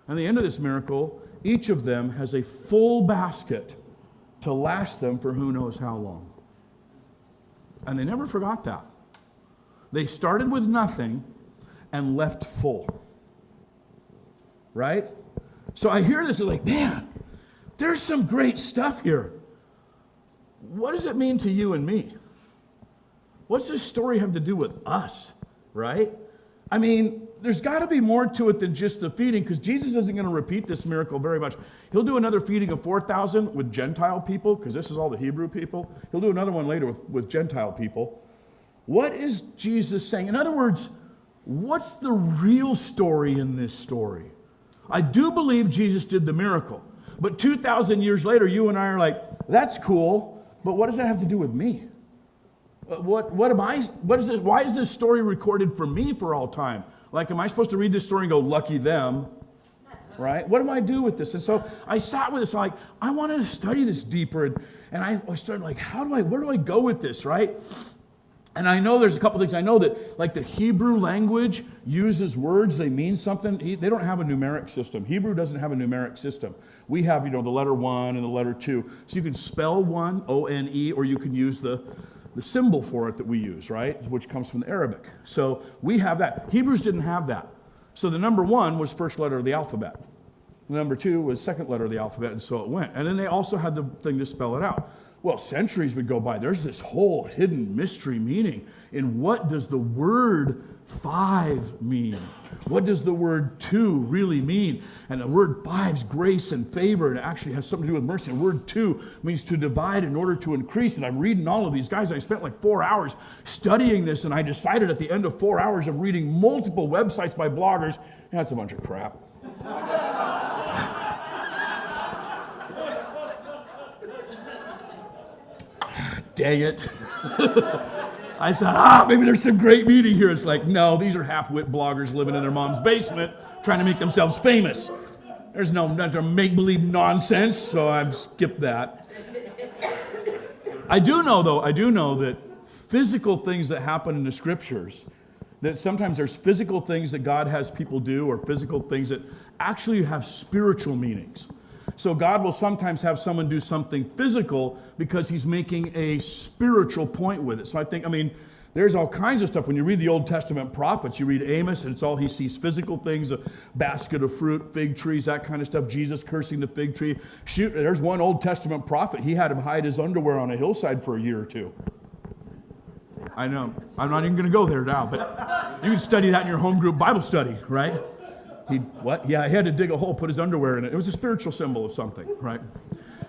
And at the end of this miracle, each of them has a full basket to last them for who knows how long. And they never forgot that. They started with nothing and left full. Right? So I hear this, like, man, there's some great stuff here. What does it mean to you and me? What's this story have to do with us, right? I mean, there's got to be more to it than just the feeding, because Jesus isn't going to repeat this miracle very much. He'll do another feeding of 4,000 with Gentile people, because this is all the Hebrew people. He'll do another one later with Gentile people. What is Jesus saying? In other words, what's the real story in this story? I do believe Jesus did the miracle. But 2,000 years later, you and I are like, that's cool, but what does that have to do with me? What am I? What is this? Why is this story recorded for me for all time? Like, am I supposed to read this story and go, lucky them? Right? What do I do with this? And so I sat with this, like, I wanted to study this deeper. And I started like, where do I go with this, right? And I know there's a couple things. I know that, like, the Hebrew language uses words, they mean something. They don't have a numeric system. Hebrew doesn't have a numeric system. We have, the letter 1 and the letter 2. So you can spell 1, O-N-E, or you can use the symbol for it that we use, right? Which comes from the Arabic. So we have that. Hebrews didn't have that. So the number 1 was first letter of the alphabet. The number 2 was second letter of the alphabet, and so it went. And then they also had the thing to spell it out. Well, centuries would go by. There's this whole hidden mystery meaning in what does the word 5 mean? What does the word 2 really mean? And the word 5's grace and favor, and it actually has something to do with mercy. And word 2 means to divide in order to increase. And I'm reading all of these guys. I spent like 4 hours studying this, and I decided at the end of 4 hours of reading multiple websites by bloggers, that's a bunch of crap. Dang it. I thought, maybe there's some great meaning here. It's like, no, these are half-wit bloggers living in their mom's basement trying to make themselves famous. There's no make-believe nonsense, so I've skipped that. I do know that physical things that happen in the scriptures, that sometimes there's physical things that God has people do, or physical things that actually have spiritual meanings. So God will sometimes have someone do something physical because he's making a spiritual point with it. So there's all kinds of stuff. When you read the Old Testament prophets, you read Amos, and it's all he sees physical things, a basket of fruit, fig trees, that kind of stuff, Jesus cursing the fig tree. Shoot, there's one Old Testament prophet, he had him hide his underwear on a hillside for a year or two. I know, I'm not even going to go there now, but you can study that in your home group Bible study, right? He had to dig a hole, put his underwear in it. It was a spiritual symbol of something, right?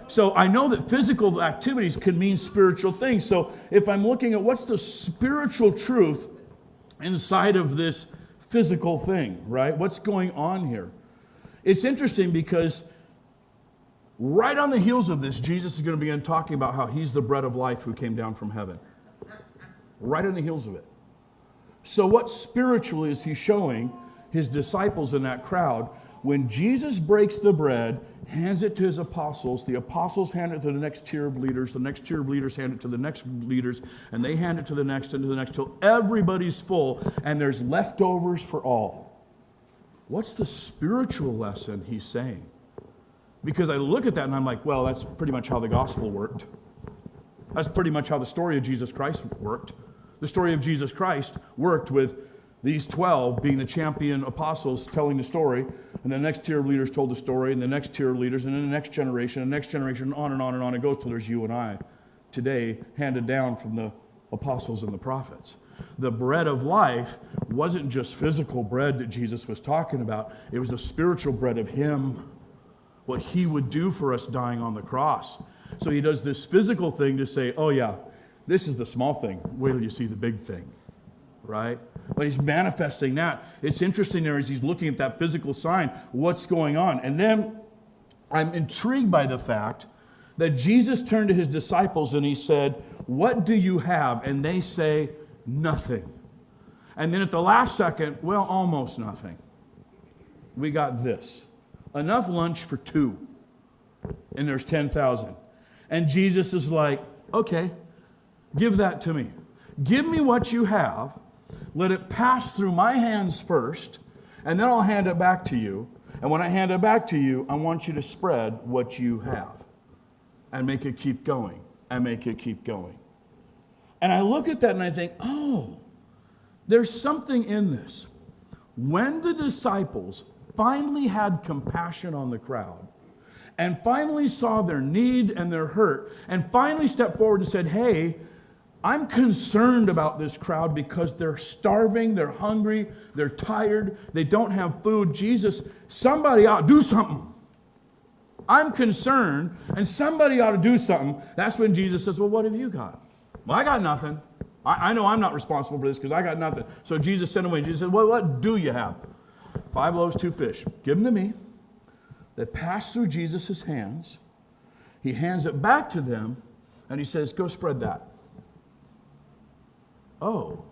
So I know that physical activities can mean spiritual things. So if I'm looking at what's the spiritual truth inside of this physical thing, right? What's going on here? It's interesting because right on the heels of this, Jesus is going to begin talking about how he's the bread of life who came down from heaven. Right on the heels of it. So what spiritually is he showing his disciples in that crowd? When Jesus breaks the bread, hands it to his apostles, the apostles hand it to the next tier of leaders, the next tier of leaders hand it to the next leaders, and they hand it to the next and to the next till everybody's full and there's leftovers for all. What's the spiritual lesson he's saying? Because I look at that and I'm like, well, that's pretty much how the gospel worked. That's pretty much how the story of Jesus Christ worked. The story of Jesus Christ worked with these 12 being the champion apostles telling the story, and the next tier of leaders told the story, and the next tier of leaders, and then the next generation, and on and on and on it goes till there's you and I today handed down from the apostles and the prophets. The bread of life wasn't just physical bread that Jesus was talking about. It was the spiritual bread of him, what he would do for us dying on the cross. So he does this physical thing to say, oh yeah, this is the small thing. Wait till you see the big thing. Right? But he's manifesting that. It's interesting there as he's looking at that physical sign, what's going on. And then I'm intrigued by the fact that Jesus turned to his disciples and he said, what do you have? And they say, nothing. And then at the last second, well, almost nothing. We got this. Enough lunch for 2. And there's 10,000. And Jesus is like, okay, give that to me. Give me what you have. Let it pass through my hands first, and then I'll hand it back to you. And when I hand it back to you, I want you to spread what you have and make it keep going and make it keep going. And I look at that and I think, oh, there's something in this. When the disciples finally had compassion on the crowd and finally saw their need and their hurt and finally stepped forward and said, hey, I'm concerned about this crowd because they're starving, they're hungry, they're tired, they don't have food. Jesus, somebody ought to do something. I'm concerned, and somebody ought to do something. That's when Jesus says, well, what have you got? Well, I got nothing. I know I'm not responsible for this because I got nothing. So Jesus sent away. Jesus said, well, what do you have? 5 loaves, 2 fish. Give them to me. They pass through Jesus' hands. He hands it back to them, and he says, go spread that. Oh,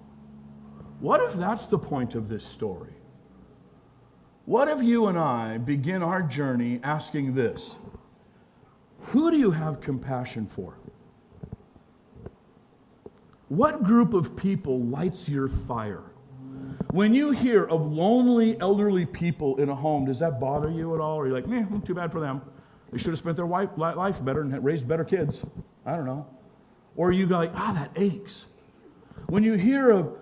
what if that's the point of this story? What if you and I begin our journey asking this? Who do you have compassion for? What group of people lights your fire? When you hear of lonely, elderly people in a home, does that bother you at all? Or you're like, too bad for them. They should have spent their life better and raised better kids. I don't know. Or you go like, that aches. When you hear of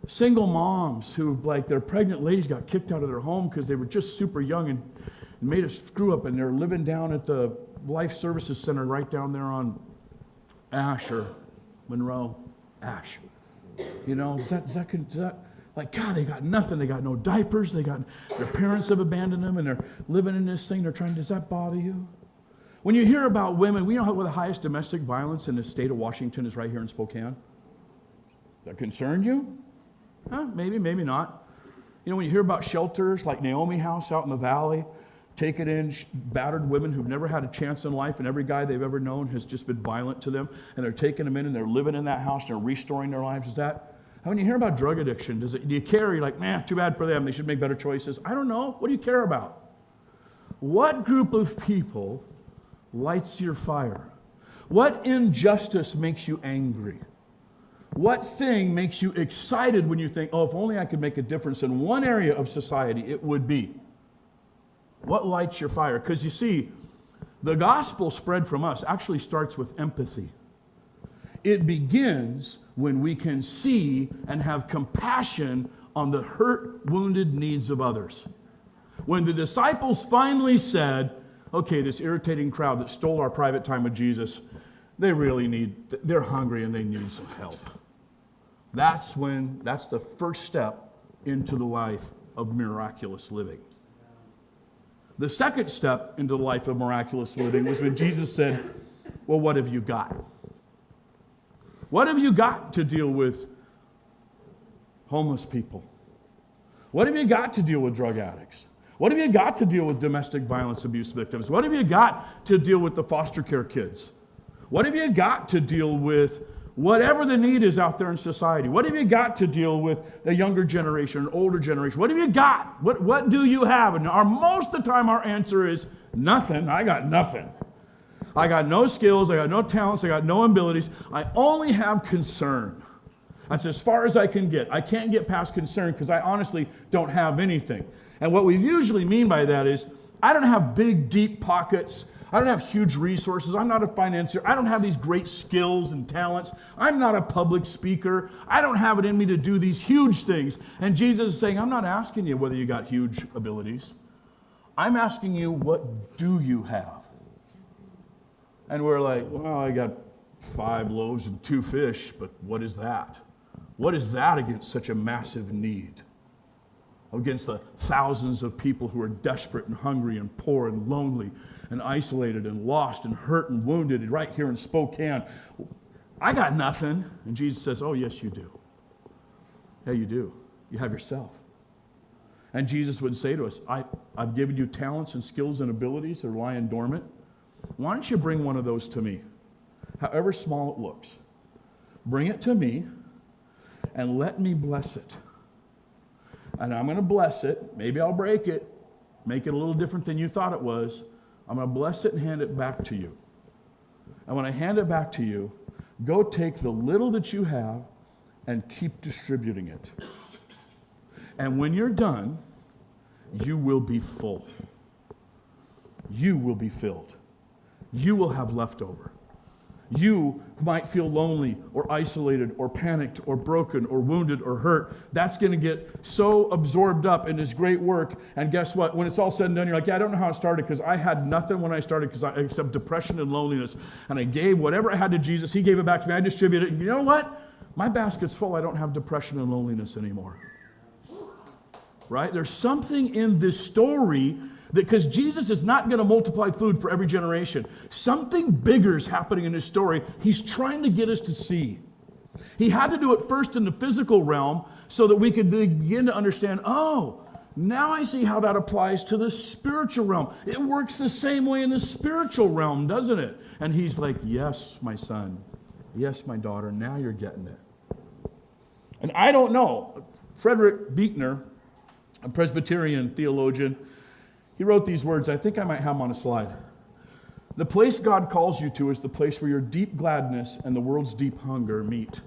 single moms who, like, their pregnant ladies got kicked out of their home because they were just super young and made a screw up, and they're living down at the Life Services Center right down there on Ash or Monroe. Ash. You know, does that like, God, they got nothing. They got no diapers. Their parents have abandoned them, and they're living in this thing. Does that bother you? When you hear about women, we know what the highest domestic violence in the state of Washington is right here in Spokane. That concerned you? Maybe, maybe not. You know, when you hear about shelters like Naomi House out in the valley, taking in battered women who've never had a chance in life, and every guy they've ever known has just been violent to them, and they're taking them in and they're living in that house and they're restoring their lives. Is that? When you hear about drug addiction, do you care? You're like, too bad for them. They should make better choices. I don't know. What do you care about? What group of people lights your fire? What injustice makes you angry? What thing makes you excited when you think, if only I could make a difference in one area of society, it would be? What lights your fire? Because you see, the gospel spread from us actually starts with empathy. It begins when we can see and have compassion on the hurt, wounded needs of others. When the disciples finally said, okay, this irritating crowd that stole our private time with Jesus, they're hungry and they need some help. That's the first step into the life of miraculous living. The second step into the life of miraculous living was when Jesus said, well, what have you got? What have you got to deal with homeless people? What have you got to deal with drug addicts? What have you got to deal with domestic violence abuse victims? What have you got to deal with the foster care kids? What have you got to deal with whatever the need is out there in society? What have you got to deal with the younger generation, older generation? What have you got? What do you have? And most of the time our answer is nothing. I got nothing. I got no skills. I got no talents. I got no abilities. I only have concern. That's as far as I can get. I can't get past concern because I honestly don't have anything. And what we usually mean by that is I don't have big, deep pockets. I don't have huge resources. I'm not a financier. I don't have these great skills and talents. I'm not a public speaker. I don't have it in me to do these huge things. And Jesus is saying, I'm not asking you whether you got huge abilities. I'm asking you, what do you have? And we're like, well, I got 5 loaves and 2 fish, but what is that? What is that against such a massive need? Against the thousands of people who are desperate and hungry and poor and lonely and isolated and lost and hurt and wounded right here in Spokane. I got nothing. And Jesus says, oh, yes, you do. Yeah, you do. You have yourself. And Jesus would say to us, I've given you talents and skills and abilities that are lying dormant. Why don't you bring one of those to me? However small it looks. Bring it to me and let me bless it. And I'm going to bless it. Maybe I'll break it, make it a little different than you thought it was. I'm going to bless it and hand it back to you. And when I hand it back to you, go take the little that you have and keep distributing it. And when you're done, you will be full. You will be filled. You will have leftover. You might feel lonely or isolated or panicked or broken or wounded or hurt. That's going to get so absorbed up in this great work. And guess what? When it's all said and done, you're like, yeah, I don't know how it started because I had nothing when I started except depression and loneliness. And I gave whatever I had to Jesus. He gave it back to me. I distributed it. And you know what? My basket's full. I don't have depression and loneliness anymore. Right? There's something in this story because Jesus is not going to multiply food for every generation. Something bigger is happening in this story. He's trying to get us to see. He had to do it first in the physical realm so that we could begin to understand, oh, now I see how that applies to the spiritual realm. It works the same way in the spiritual realm, doesn't it? And he's like, yes, my son. Yes, my daughter. Now you're getting it. And I don't know. Frederick Buechner, a Presbyterian theologian, he wrote these words. I think I might have them on a slide. The place God calls you to is the place where your deep gladness and the world's deep hunger meet.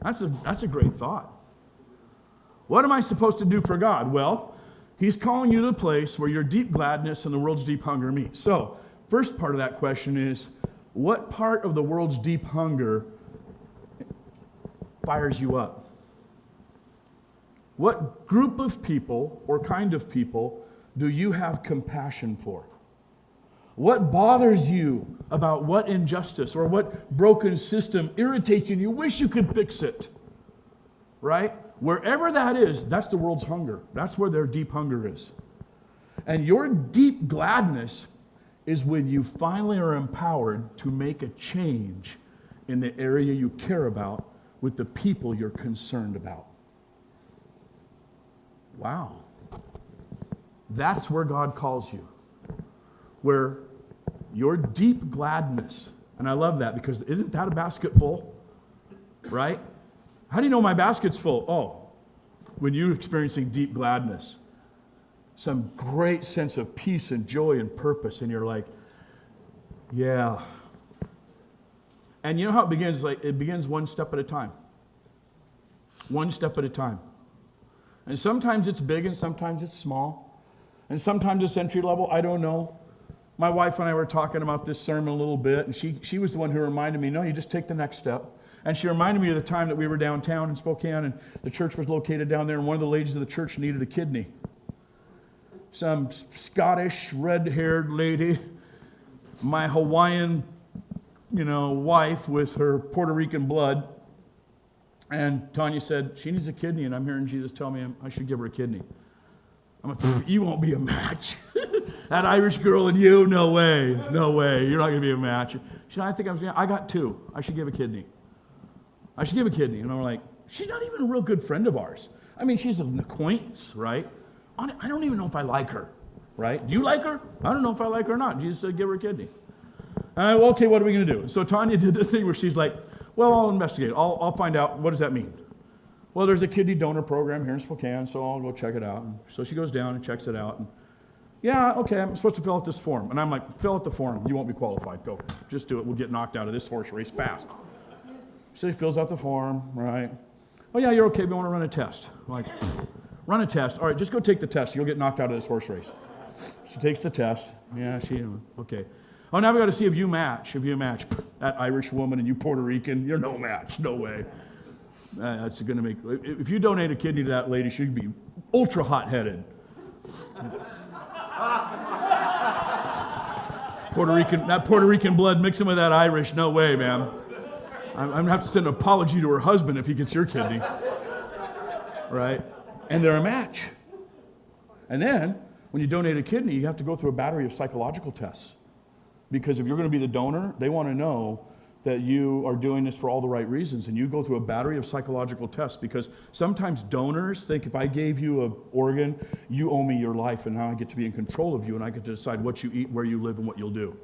That's a great thought. What am I supposed to do for God? Well, he's calling you to the place where your deep gladness and the world's deep hunger meet. So, first part of that question is, what part of the world's deep hunger fires you up? What group of people or kind of people do you have compassion for? What bothers you about what injustice or what broken system irritates you and you wish you could fix it? Right? Wherever that is, that's the world's hunger. That's where their deep hunger is. And your deep gladness is when you finally are empowered to make a change in the area you care about with the people you're concerned about. Wow. That's where God calls you. Where your deep gladness, and I love that because isn't that a basket full? Right? How do you know my basket's full? Oh, when you're experiencing deep gladness, some great sense of peace and joy and purpose, and you're like, yeah. And you know how it begins? Like it begins one step at a time. One step at a time. And sometimes it's big and sometimes it's small. And sometimes it's entry level, I don't know. My wife and I were talking about this sermon a little bit, and she was the one who reminded me, no, you just take the next step. And she reminded me of the time that we were downtown in Spokane, and the church was located down there, and one of the ladies of the church needed a kidney. Some Scottish, red-haired lady, my Hawaiian, wife with her Puerto Rican blood. And Tanya said, she needs a kidney, and I'm hearing Jesus tell me I should give her a kidney. I'm like, you won't be a match. That Irish girl and you, no way, no way. You're not going to be a match. She said, I got two. I should give a kidney. I should give a kidney. And I'm like, she's not even a real good friend of ours. I mean, she's an acquaintance, right? I don't even know if I like her, right? Do you like her? I don't know if I like her or not. Jesus said, give her a kidney. Well, okay, what are we going to do? So Tanya did the thing where she's like, well, I'll investigate. I'll find out. What does that mean? Well, there's a kidney donor program here in Spokane, so I'll go check it out. And so she goes down and checks it out. And yeah, okay, I'm supposed to fill out this form. And I'm like, fill out the form. You won't be qualified. Go. Just do it. We'll get knocked out of this horse race fast. So she fills out the form, right? Oh, yeah, you're okay. We want to run a test. I'm like, run a test. All right, just go take the test. You'll get knocked out of this horse race. She takes the test. Yeah, okay. Oh, now we got to see if you match. That Irish woman and you Puerto Rican, you're no match. No way. That's going to make, if you donate a kidney to that lady, she'd be ultra hot-headed. Puerto Rican blood mixing with that Irish, no way, man. I'm going to have to send an apology to her husband if he gets your kidney. Right? And they're a match. And then, when you donate a kidney, you have to go through a battery of psychological tests. Because if you're going to be the donor, they want to know that you are doing this for all the right reasons. And you go through a battery of psychological tests because sometimes donors think if I gave you an organ, you owe me your life and now I get to be in control of you and I get to decide what you eat, where you live, and what you'll do.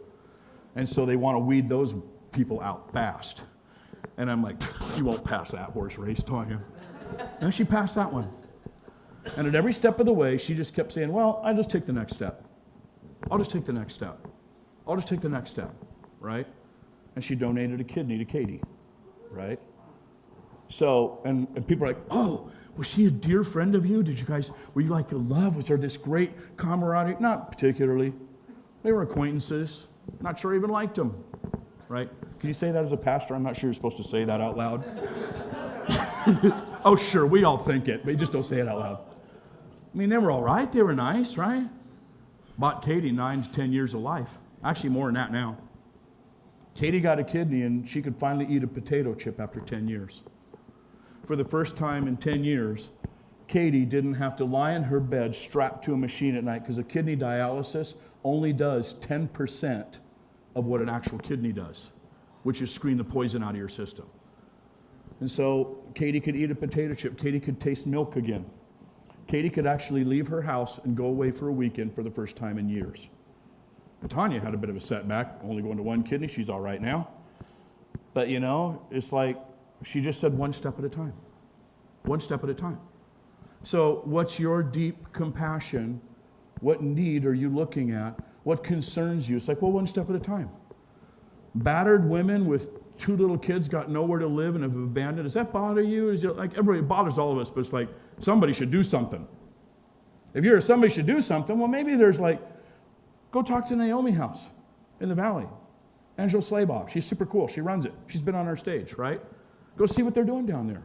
And so they want to weed those people out fast. And I'm like, you won't pass that horse race, Tanya. And she passed that one. And at every step of the way, she just kept saying, well, I'll just take the next step. I'll just take the next step. I'll just take the next step, right? And she donated a kidney to Katie, right? So, and people are like, oh, was she a dear friend of you? Were you like in love? Was there this great camaraderie? Not particularly. They were acquaintances, Not sure I even liked him, right? Can you say that as a pastor? I'm not sure you're supposed to say that out loud. Oh, sure, we all think it, but you just don't say it out loud. I mean, they were all right. They were nice, right? Bought Katie 9 to 10 years of life. Actually, more than that now. Katie got a kidney, and she could finally eat a potato chip after 10 years. For the first time in 10 years, Katie didn't have to lie in her bed strapped to a machine at night because a kidney dialysis only does 10% of what an actual kidney does, which is screen the poison out of your system. And so Katie could eat a potato chip. Katie could taste milk again. Katie could actually leave her house and go away for a weekend for the first time in years. And Tanya had a bit of a setback, only going to one kidney. She's all right now. But, you know, it's like she just said one step at a time. One step at a time. So what's your deep compassion? What need are you looking at? What concerns you? It's like, well, one step at a time. Battered women with 2 little kids got nowhere to live and have abandoned. Does that bother you? Is it like everybody, it bothers all of us, but it's like somebody should do something. If you're somebody should do something, well, maybe there's like, go talk to Naomi House in the valley. Angela Slabaugh, she's super cool. She runs it. She's been on our stage, right? Go see what they're doing down there.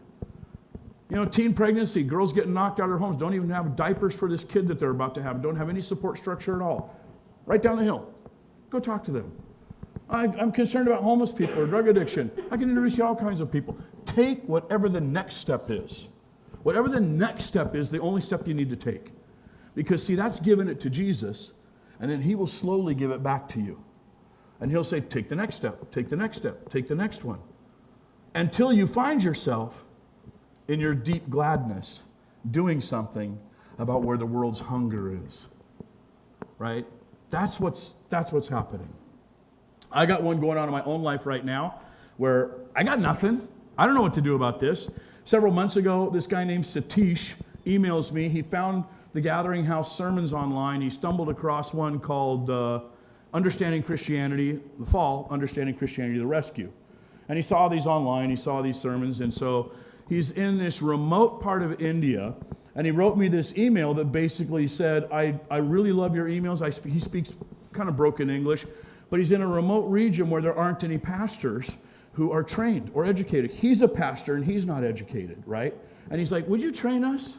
You know, teen pregnancy, girls getting knocked out of their homes, don't even have diapers for this kid that they're about to have, don't have any support structure at all. Right down the hill. Go talk to them. I'm concerned about homeless people or drug addiction. I can introduce you to all kinds of people. Take whatever the next step is. Whatever the next step is, the only step you need to take. Because, see, that's giving it to Jesus, and then he will slowly give it back to you. And he'll say, take the next step, take the next step, take the next one. Until you find yourself in your deep gladness doing something about where the world's hunger is. Right? That's what's happening. I got one going on in my own life right now where I got nothing. I don't know what to do about this. Several months ago, this guy named Satish emails me. He found the Gathering House sermons online. He stumbled across one called Understanding Christianity, the Fall, Understanding Christianity, the Rescue. And he saw these online. He saw these sermons. And so he's in this remote part of India. And he wrote me this email that basically said, I really love your emails. He speaks kind of broken English. But he's in a remote region where there aren't any pastors who are trained or educated. He's a pastor and he's not educated, right? And he's like, would you train us?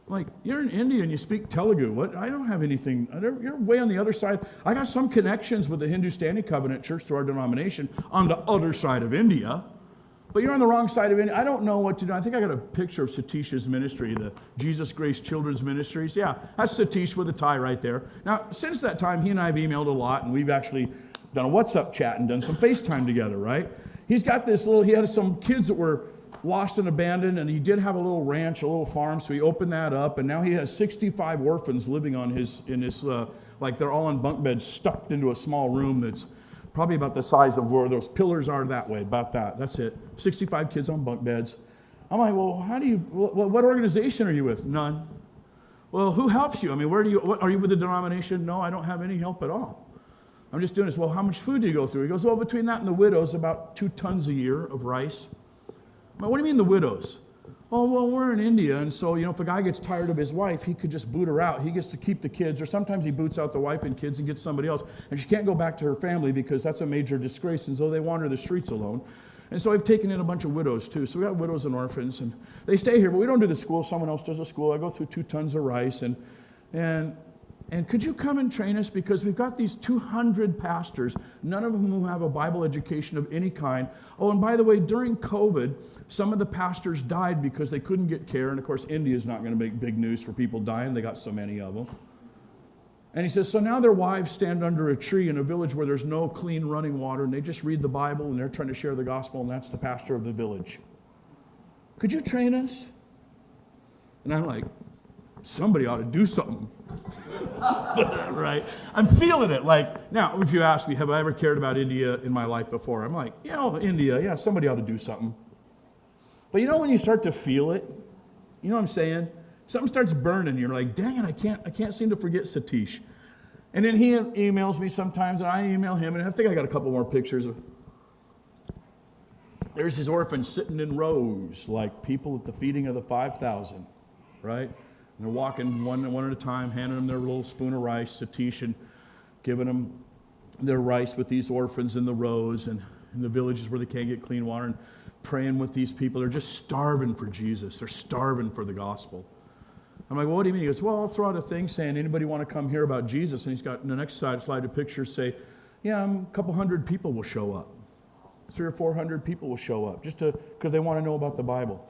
I'm like, you're in India and you speak Telugu. What? I don't have anything. You're way on the other side. I got some connections with the Hindustani Covenant Church through our denomination on the other side of India. But you're on the wrong side of India. I don't know what to do. I think I got a picture of Satish's ministry, the Jesus Grace Children's Ministries. Yeah, that's Satish with a tie right there. Now, since that time, he and I have emailed a lot, and we've actually done a WhatsApp chat and done some FaceTime together, right? He's got this he had some kids that were lost and abandoned, and he did have a little ranch, a little farm, so he opened that up, and now he has 65 orphans living on like they're all on bunk beds stuffed into a small room that's probably about the size of where those pillars are that way, about that. That's it. 65 kids on bunk beds. I'm like, well, what organization are you with? None. Well, who helps you? I mean, are you with the denomination? No, I don't have any help at all. I'm just doing this. Well, how much food do you go through? He goes, well, between that and the widows, about 2 tons a year of rice. I'm like, what do you mean the widows? Oh, well, we're in India, and so, if a guy gets tired of his wife, he could just boot her out. He gets to keep the kids, or sometimes he boots out the wife and kids and gets somebody else, and she can't go back to her family because that's a major disgrace, and so they wander the streets alone. And so I've taken in a bunch of widows, too. So we got widows and orphans, and they stay here, but we don't do the school. Someone else does the school. I go through 2 tons of rice, and could you come and train us? Because we've got these 200 pastors, none of whom have a Bible education of any kind. Oh, and by the way, during COVID, some of the pastors died because they couldn't get care. And of course, India is not going to make big news for people dying. They got so many of them. And he says, so now their wives stand under a tree in a village where there's no clean running water, and they just read the Bible, and they're trying to share the gospel, and that's the pastor of the village. Could you train us? And I'm like, somebody ought to do something. Right? I'm feeling it. Like, now, if you ask me, have I ever cared about India in my life before? I'm like, India, yeah, somebody ought to do something. But when you start to feel it, you know what I'm saying? Something starts burning. You're like, dang it, I can't seem to forget Satish. And then he emails me sometimes, and I email him, and I think I got a couple more pictures of. There's his orphans sitting in rows, like people at the feeding of the 5,000, right? And they're walking one at a time, handing them their little spoon of rice, Satish, and giving them their rice with these orphans in the rows and in the villages where they can't get clean water, and praying with these people. They're just starving for Jesus. They're starving for the gospel. I'm like, well, what do you mean? He goes, well, I'll throw out a thing saying, anybody want to come hear about Jesus? And he's got, in the next slide of pictures say, yeah, a couple hundred people will show up. 300 or 400 people will show up just because they want to know about the Bible.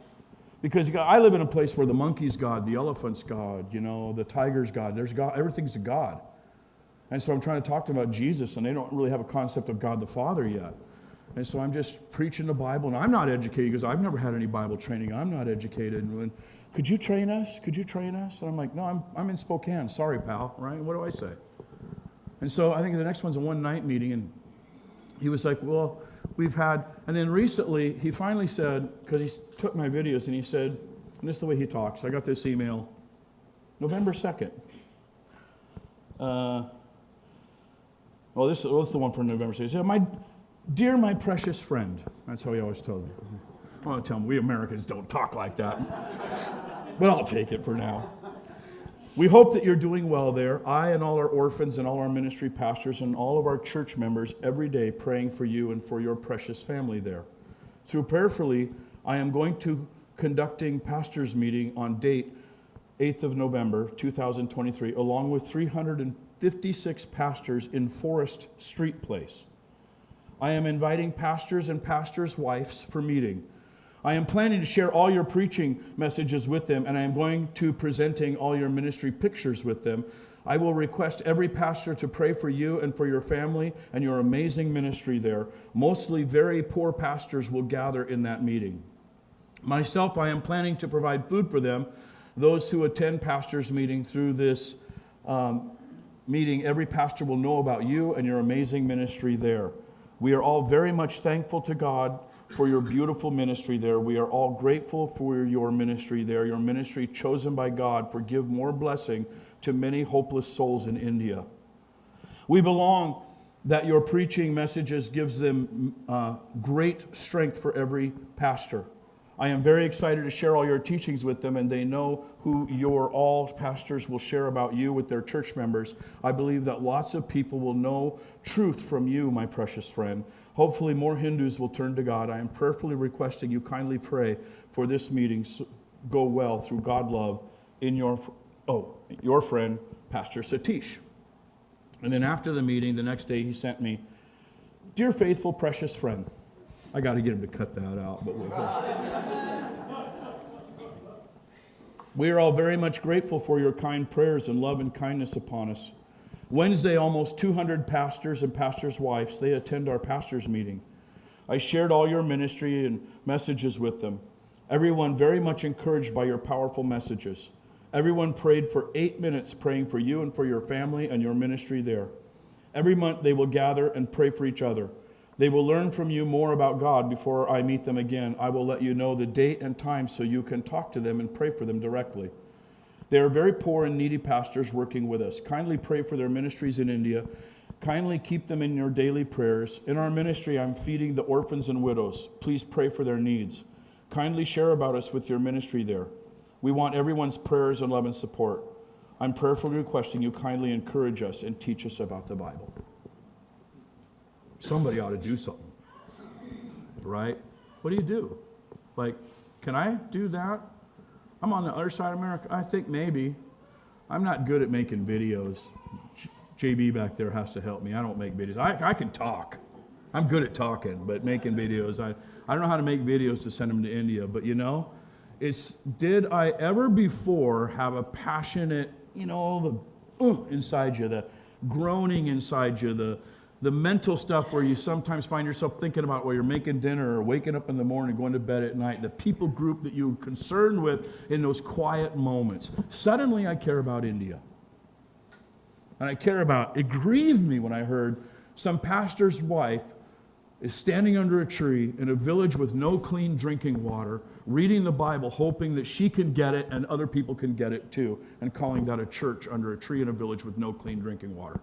Because I live in a place where the monkey's God, the elephant's God, the tiger's God. There's God, everything's a God. And so I'm trying to talk to them about Jesus, and they don't really have a concept of God the Father yet. And so I'm just preaching the Bible, and I'm not educated because I've never had any Bible training. I'm not educated. And could you train us? Could you train us? And I'm like, no, I'm in Spokane. Sorry, pal, right? What do I say? And so I think the next one's a one-night meeting, and he was like, well, we've had, and then recently he finally said, because he took my videos, and he said, and this is the way he talks. I got this email, November 2nd. This is the one from November 2nd. He said, my precious friend. That's how he always told me. I want to tell him, we Americans don't talk like that. But I'll take it for now. We hope that you're doing well there. I and all our orphans and all our ministry pastors and all of our church members every day praying for you and for your precious family there. Through Prayerfully, I am going to conducting pastors meeting on date 8th of November, 2023, along with 356 pastors in Forest Street Place. I am inviting pastors and pastors' wives for meeting. I am planning to share all your preaching messages with them, and I am going to presenting all your ministry pictures with them. I will request every pastor to pray for you and for your family and your amazing ministry there. Mostly very poor pastors will gather in that meeting. Myself, I am planning to provide food for them. Those who attend pastors' meeting through this meeting, every pastor will know about you and your amazing ministry there. We are all very much thankful to God for your beautiful ministry there. We are all grateful for your ministry there, your ministry chosen by God for give more blessing to many hopeless souls in India. We belong that your preaching messages gives them great strength for every pastor. I am very excited to share all your teachings with them, and they know who all pastors will share about you with their church members. I believe that lots of people will know truth from you, my precious friend. Hopefully more Hindus will turn to God. I am prayerfully requesting you kindly pray for this meeting go well through God love in your friend, Pastor Satish. And then after the meeting, the next day he sent me, dear faithful, precious friend. I got to get him to cut that out, but we are all very much grateful for your kind prayers and love and kindness upon us. Wednesday, almost 200 pastors and pastors' wives, they attend our pastors' meeting. I shared all your ministry and messages with them. Everyone very much encouraged by your powerful messages. Everyone prayed for 8 minutes praying for you and for your family and your ministry there. Every month they will gather and pray for each other. They will learn from you more about God before I meet them again. I will let you know the date and time so you can talk to them and pray for them directly. They are very poor and needy pastors working with us. Kindly pray for their ministries in India. Kindly keep them in your daily prayers. In our ministry, I'm feeding the orphans and widows. Please pray for their needs. Kindly share about us with your ministry there. We want everyone's prayers and love and support. I'm prayerfully requesting you kindly encourage us and teach us about the Bible. Somebody ought to do something, right? What do you do? Like, can I do that? I'm on the other side of America. I think maybe. I'm not good at making videos. JB back there has to help me. I don't make videos. I can talk. I'm good at talking, but making videos, I don't know how to make videos to send them to India. But did I ever before have a passionate, inside you, the groaning inside you, the mental stuff where you sometimes find yourself thinking about while you're making dinner or waking up in the morning, going to bed at night, the people group that you're concerned with in those quiet moments. Suddenly I care about India. And it grieved me when I heard some pastor's wife is standing under a tree in a village with no clean drinking water, reading the Bible, hoping that she can get it and other people can get it too, and calling that a church under a tree in a village with no clean drinking water.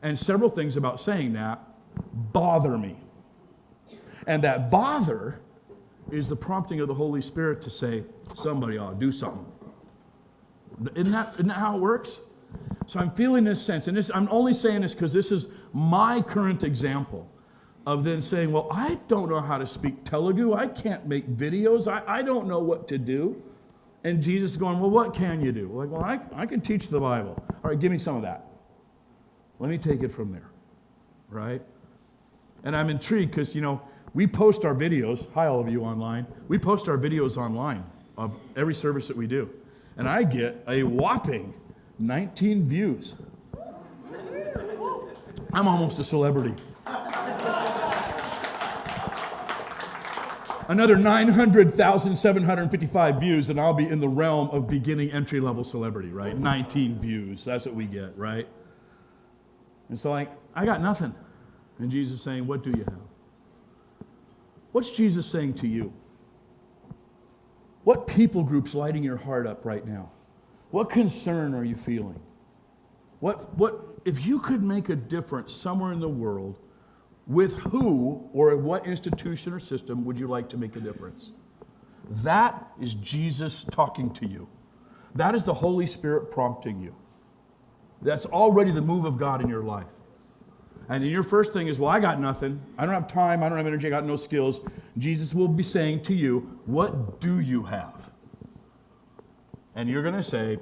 And several things about saying that bother me. And that bother is the prompting of the Holy Spirit to say, somebody ought to do something. Isn't that how it works? So I'm feeling this sense, and I'm only saying this because this is my current example of then saying, well, I don't know how to speak Telugu. I can't make videos. I don't know what to do. And Jesus is going, well, what can you do? Like, well, I can teach the Bible. All right, give me some of that. Let me take it from there, right? And I'm intrigued because, we post our videos. Hi, all of you online. We post our videos online of every service that we do. And I get a whopping 19 views. I'm almost a celebrity. Another 900,755 views, and I'll be in the realm of beginning entry-level celebrity, right? 19 views. That's what we get, right? And so, I got nothing. And Jesus is saying, what do you have? What's Jesus saying to you? What people group's lighting your heart up right now? What concern are you feeling? What if you could make a difference somewhere in the world, with who or what institution or system would you like to make a difference? That is Jesus talking to you. That is the Holy Spirit prompting you. That's already the move of God in your life. And then your first thing is, well, I got nothing. I don't have time. I don't have energy. I got no skills. Jesus will be saying to you, what do you have? And you're going to say,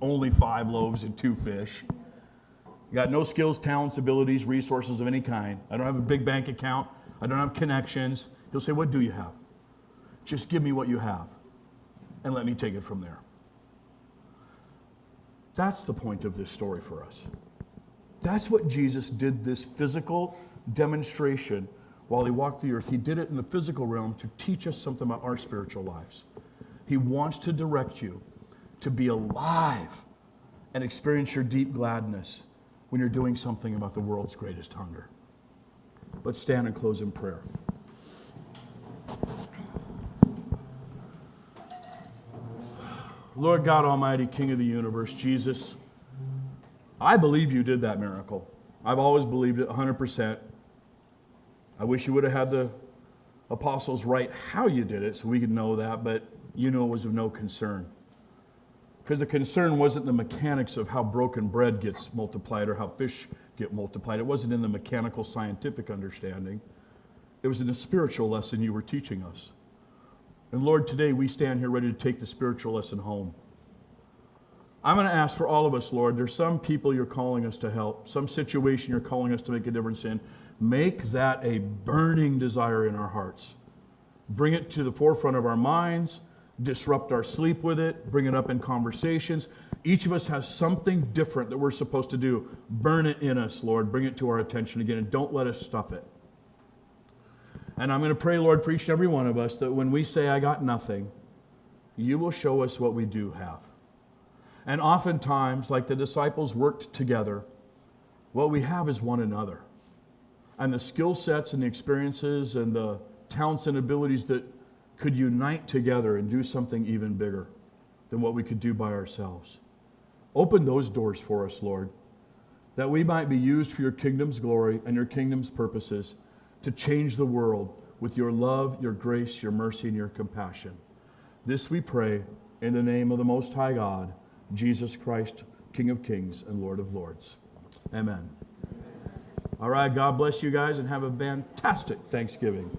only 5 loaves and 2 fish. You got no skills, talents, abilities, resources of any kind. I don't have a big bank account. I don't have connections. He'll say, what do you have? Just give me what you have and let me take it from there. That's the point of this story for us. That's what Jesus did, this physical demonstration while he walked the earth. He did it in the physical realm to teach us something about our spiritual lives. He wants to direct you to be alive and experience your deep gladness when you're doing something about the world's greatest hunger. Let's stand and close in prayer. Lord God Almighty, King of the universe, Jesus, I believe you did that miracle. I've always believed it 100%. I wish you would have had the apostles write how you did it so we could know that, but you knew it was of no concern. Because the concern wasn't the mechanics of how broken bread gets multiplied or how fish get multiplied. It wasn't in the mechanical scientific understanding. It was in the spiritual lesson you were teaching us. And Lord, today we stand here ready to take the spiritual lesson home. I'm going to ask for all of us, Lord, there's some people you're calling us to help, some situation you're calling us to make a difference in. Make that a burning desire in our hearts. Bring it to the forefront of our minds, disrupt our sleep with it, bring it up in conversations. Each of us has something different that we're supposed to do. Burn it in us, Lord. Bring it to our attention again, and don't let us stuff it. And I'm going to pray, Lord, for each and every one of us that when we say, I got nothing, you will show us what we do have. And oftentimes, like the disciples worked together, what we have is one another. And the skill sets and the experiences and the talents and abilities that could unite together and do something even bigger than what we could do by ourselves. Open those doors for us, Lord, that we might be used for your kingdom's glory and your kingdom's purposes to change the world with your love, your grace, your mercy, and your compassion. This we pray in the name of the Most High God, Jesus Christ, King of Kings and Lord of Lords. Amen. All right, God bless you guys and have a fantastic Thanksgiving.